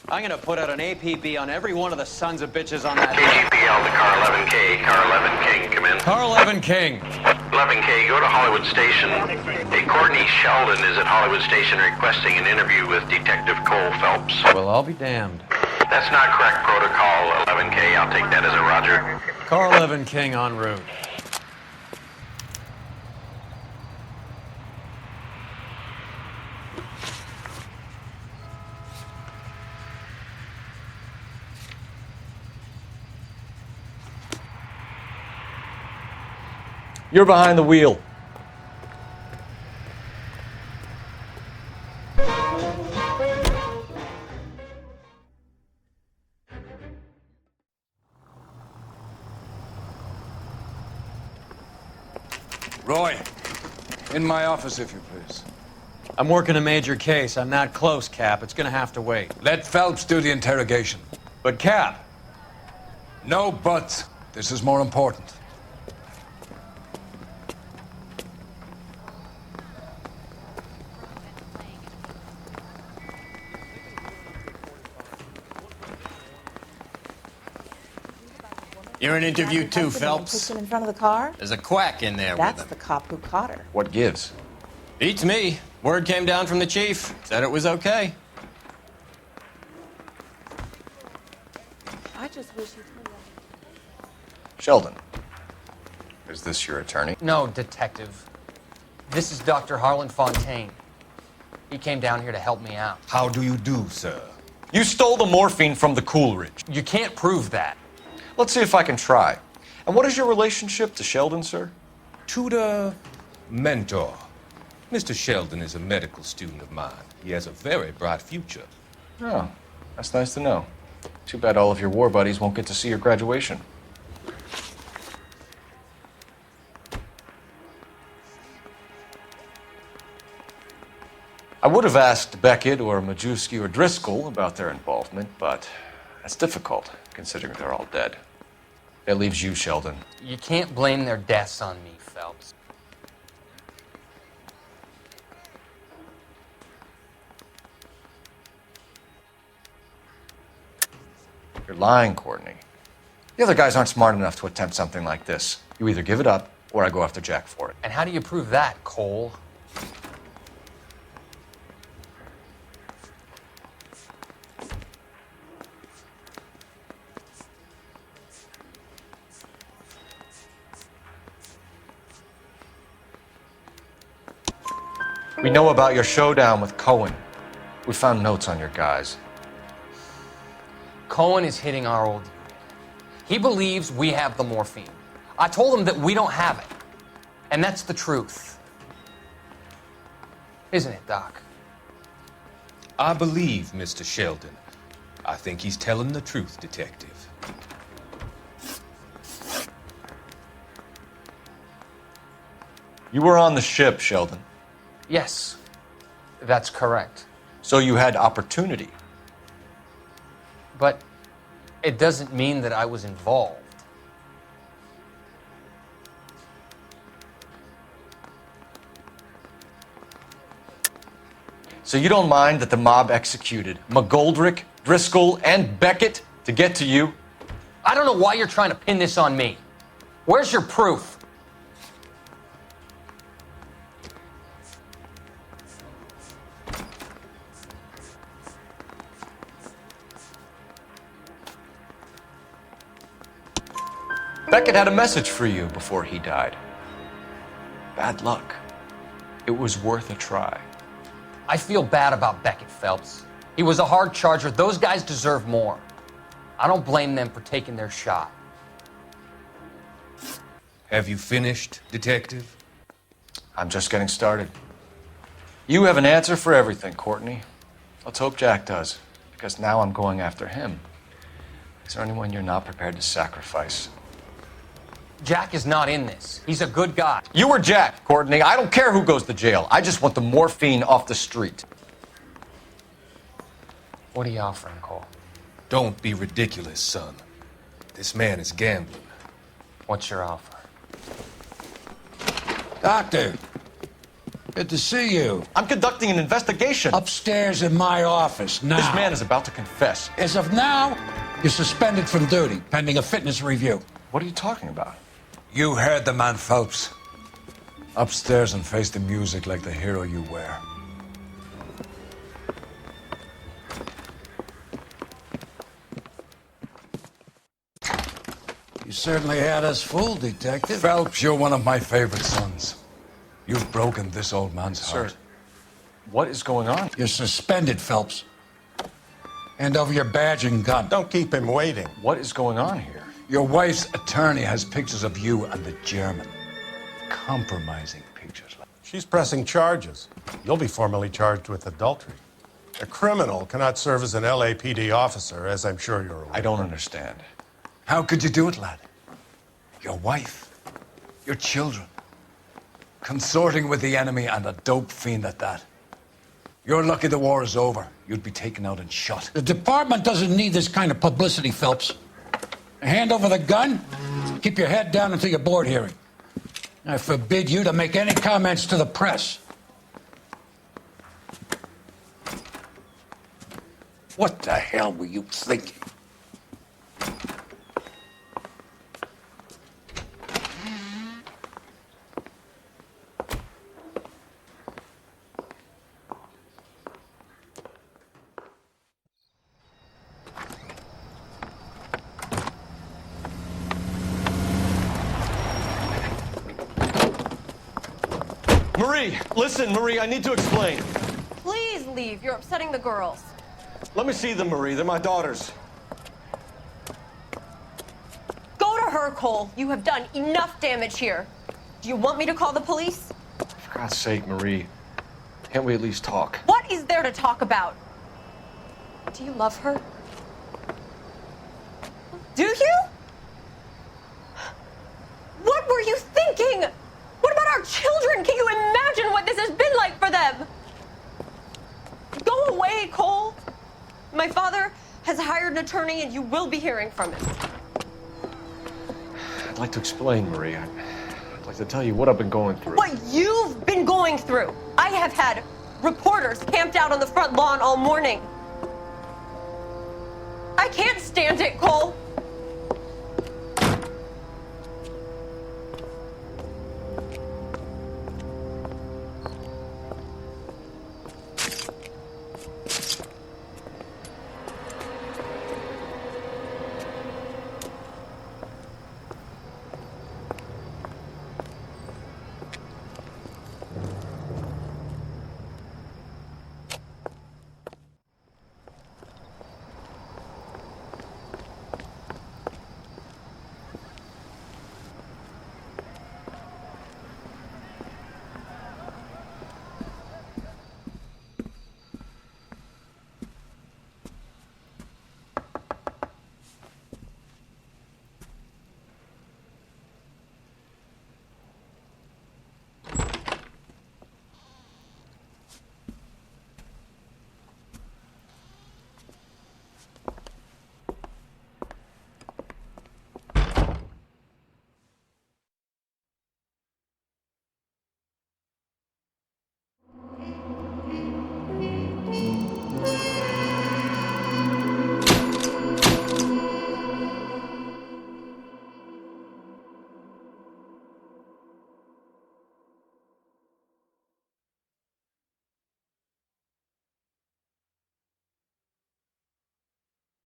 I'm gonna put out an APB on every one of the sons of bitches on that. KGPL to car 11K. Car 11 King, come in. Car 11 King. 11K, go to Hollywood Station. Hey, Courtney Sheldon is at Hollywood Station requesting an interview with Detective Cole Phelps. Well, I'll be damned. That's not correct protocol, 11K. I'll take that as a roger. Car 11 King en route. You're behind the wheel. Roy, in my office, if you please. I'm working a major case. I'm not close, Cap. It's gonna have to wait. Let Phelps do the interrogation. But, Cap. No buts. This is more important. You're in interview too, Phelps. In front of the car? There's a quack in there That's with him. the cop who caught her. What gives? Beats me. Word came down from the chief. Said it was okay. I just wish you'd tell me. Sheldon, is this your attorney? No, Detective. This is Dr. Harlan Fontaine. He came down here to help me out. How do you do, sir? You stole the morphine from the Coolidge. You can't prove that. Let's see if I can try. And what is your relationship to Sheldon, sir? Tutor, mentor. Mr. Sheldon is a medical student of mine. He has a very bright future. Oh, that's nice to know. Too bad all of your war buddies won't get to see your graduation. I would have asked Beckett or Majewski or Driscoll about their involvement, but that's difficult, considering they're all dead. That leaves you, Sheldon. You can't blame their deaths on me, Phelps. You're lying, Courtney. The other guys aren't smart enough to attempt something like this. You either give it up, or I go after Jack for it. And how do you prove that, Cole? We know about your showdown with Cohen. We found notes on your guys. Cohen is hitting our old... He believes we have the morphine. I told him that we don't have it. And that's the truth. Isn't it, Doc? I believe Mr. Sheldon. I think he's telling the truth, Detective. You were on the ship, Sheldon. Yes, that's correct. So you had opportunity. But it doesn't mean that I was involved. So you don't mind that the mob executed McGoldrick, Driscoll, and Beckett to get to you? I don't know why you're trying to pin this on me. Where's your proof? Beckett had a message for you before he died. Bad luck. It was worth a try. I feel bad about Beckett, Phelps. He was a hard charger. Those guys deserve more. I don't blame them for taking their shot. Have you finished, Detective? I'm just getting started. You have an answer for everything, Courtney. Let's hope Jack does, because now I'm going after him. Is there anyone you're not prepared to sacrifice? Jack is not in this. He's a good guy. You were Jack, Courtney. I don't care who goes to jail. I just want the morphine off the street. What are you offering, Cole? Don't be ridiculous, son. This man is gambling. What's your offer? Doctor, good to see you. I'm conducting an investigation. Upstairs in my office now. This man is about to confess. As of now, you're suspended from duty, pending a fitness review. What are you talking about? You heard the man, Phelps. Upstairs and face the music like the hero you were. You certainly had us fooled, Detective. Phelps, you're one of my favorite sons. You've broken this old man's heart. Sir, what is going on? You're suspended, Phelps. Hand over your badge and gun. Don't keep him waiting. What is going on here? Your wife's attorney has pictures of you and the German. Compromising pictures. She's pressing charges. You'll be formally charged with adultery. A criminal cannot serve as an LAPD officer, as I'm sure you're aware. I don't understand. How could you do it, lad? Your wife, your children, consorting with the enemy and a dope fiend at that. You're lucky the war is over. You'd be taken out and shot. The department doesn't need this kind of publicity, Phelps. Hand over the gun, keep your head down until your board hearing. I forbid you to make any comments to the press. What the hell were you thinking? Marie, listen, Marie, I need to explain. Please leave. You're upsetting the girls. Let me see them, Marie. They're my daughters. Go to her, Cole. You have done enough damage here. Do you want me to call the police? For God's sake, Marie, can't we at least talk? What is there to talk about? Do you love her? Do you? What were you thinking? What about our children? Can you imagine what this has been like for them? Go away, Cole. My father has hired an attorney and you will be hearing from him. I'd like to explain, Marie. I'd like to tell you what I've been going through. What you've been going through. I have had reporters camped out on the front lawn all morning. I can't stand it, Cole.